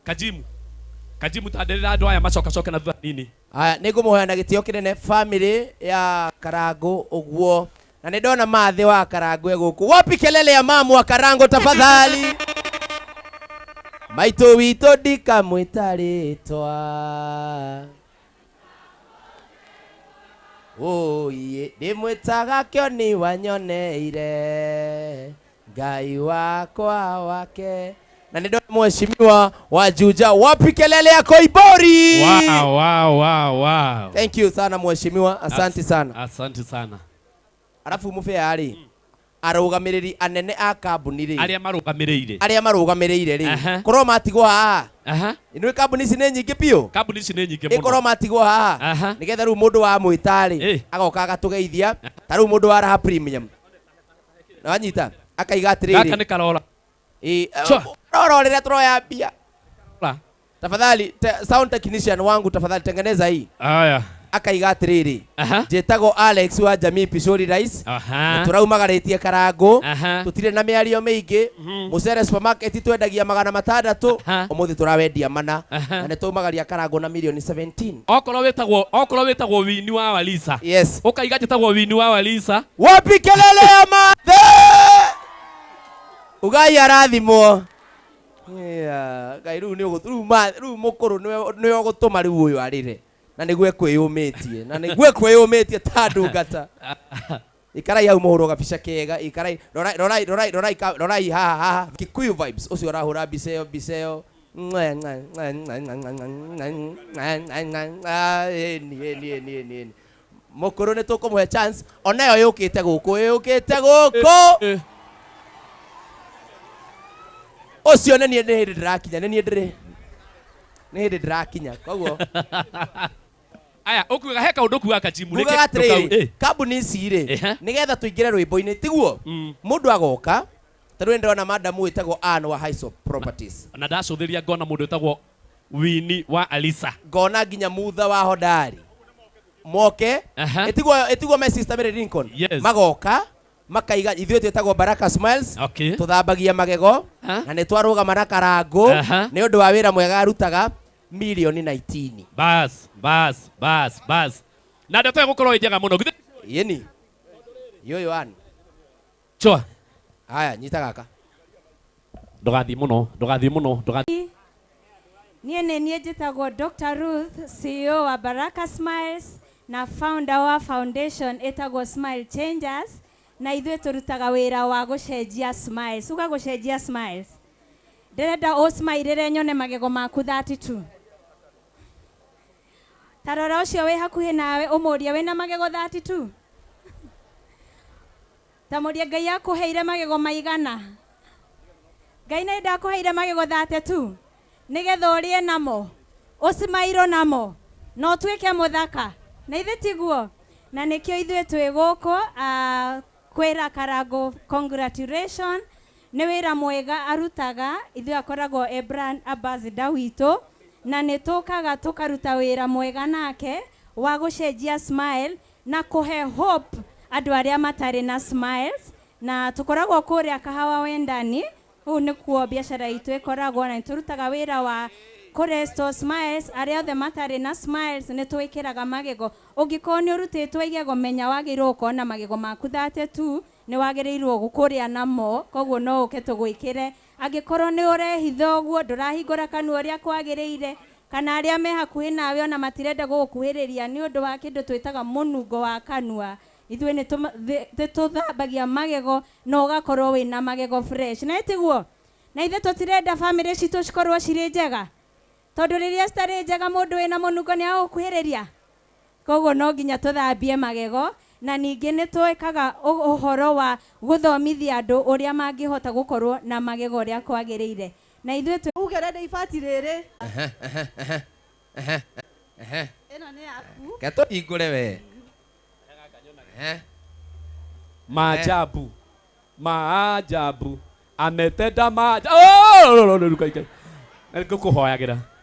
Kajimu tandĩrĩra andũ aya macoka na thutha nini haya nĩngũmũhoya na gĩtĩo kĩnene family ya Karangũ ũguo na nĩ ndona mathĩ wa Karangũ gũkũ wapi kelele ya mamu wa Karangũ tafadhali maitũ witũ ndikamwĩta rĩtwa oye ndĩmwĩtaga kĩoni wanyoneire Ngai wakwa wake na nĩ ndona mheshimiwa wa Juja wapi kelele ya Koibori wow thank you sana mheshimiwa asante sana alafu mufea ari arũgamĩrĩri anene a kambuni rĩ arĩa marũgamĩrĩire rĩ korwo matigwo haha nĩ kambuni ici nĩ nyingĩ biũ ĩkorwo matigwo haha nĩgetha rĩu mũndũ wa mwĩta rĩ agoka agatũgeithia ta rĩu mũndũ wa raha premium na wanyita akaiga atĩrĩrĩ gaka nĩ karora rora rĩrĩa tũroya mbia tafadhali sound technician wangu tafadhali tengeneza hii haya akaiga atĩrĩrĩ njĩtagwo Alex wa Jamii Pishori Rice tũraumagarĩtie Karangũ tũtirĩ na mĩario mĩingĩ mũcere supermarket twendagia 600 ũmũthĩ tũrawendia mana na nĩ tũmagaria Karangũ na milioni 17 okorwo wĩtagwo Wini wa Walisa yes ũkaiga njĩtagwo Wini wa Walisa wapi kelele ya mathe ugai arathimwo Ngai rĩu mũkũrũ nĩwe ũgũtũma rĩu ũyũ arĩre na nĩguo ekwĩyũmĩtie ta ndungata ikarai hau mũhũrwo gabica kega ikarai rorai haha Kikuyu vibes ũcio ũrahũra mbica ĩyo mũkũrũ nĩ tũkũmũhe chance onayo yũkĩte gũkũ ũcio nĩ niĩ nĩ hĩndĩ ndĩrakinya koguo aya ũkuaga he kaũndũ kuaga Kajimu kugaga atĩrĩrĩ kambuni ici rĩ nĩgetha tũingĩre rwĩmbo-inĩ tiguo mũndũ agoka ta rĩu ndĩrona madam wĩtagwo Anne wa Highsop Properties na ndacũthĩria ngona mũndũ wĩtagwo Wini wa Alisa ngona nginya mutha wa Hodari moke ĩtiguo my sister Mary Lincoln magoka makaiga ithuĩ twĩtagwo Baraka Smiles tũthambagia magego na nĩ twarũgama na Karangũ nĩ ũndũ wa wĩra mwega arutaga milioni 19 bas na ndeto ĩgũkorwo ĩ njega mũno yeni yoyo ani chwa haya nyita gaka ndũgathiĩ mũno niĩ njĩtagwo Dr. Ruth CEO wa Baraka Smiles na founder wa foundation ĩtagwo Smile Changers na ithuĩ tũrutaga wĩra wa gũcenjia smiles uga gũcenjia smiles ndĩrenda ũsmairĩre nyone magego maku 32 tarora ũcio wĩ hakuhĩ nawe ũmũrie wĩna magego 32 tamũrie Ngai akũheire magego maigana Ngai nĩ ndakũheire magego 32 nĩgetha ũrĩe namo ũsmairwo namo no tuĩke mũthaka na ithuĩ tiguo na nĩkĩo ithuĩ twĩ gũkũ kwĩra Karangũ congratulation nĩ wĩra mwega arutaga ithuĩ akoragwo brand ambassador witũ na nĩ tũkaga tũkaruta wĩra mwega nake wa gũcenjia smile na kũhe hope andũ arĩa matarĩ na smiles na tũkoragwo kũrĩa kahawa wendani hau nĩkuo biacara itũ ĩkoragwo na tũrutaga wĩra wa kũrestore smiles arĩa othe matarĩ na smiles nĩ twĩkĩraga magego ũngĩkorwo nĩ ũrutĩtwo igego menya wagĩrĩirwo gũkorwo na magego maku 32 nĩ wagĩrĩirwo gũkũrĩa namo koguo no ũke tũgwĩkĩre angikorwo ni urehitha uguo ndurahingura kanua uria kwagiriire kana aria me hakuhi nawe ona matirenda gukuhiriria ni undu wa kindu twitaga munungo wa kanua ithwe ni tuthambagia magego na ugakorwo wina magego fresh na etiguo na ithe tutirenda family citu cikorwo ciri njega tondu riria citari njega mundu wina munungo ni agukuhiriria koguo no nginya tuthambie magego na ningi ni twikaga uhoro wa guthomithia andu uria mangihota gukorwo na magego uria kwagiriire na ithwe ugerenda ibati riri ino ni yaku gato ingure we maajabu ametenda maajabu nikukuhoyagira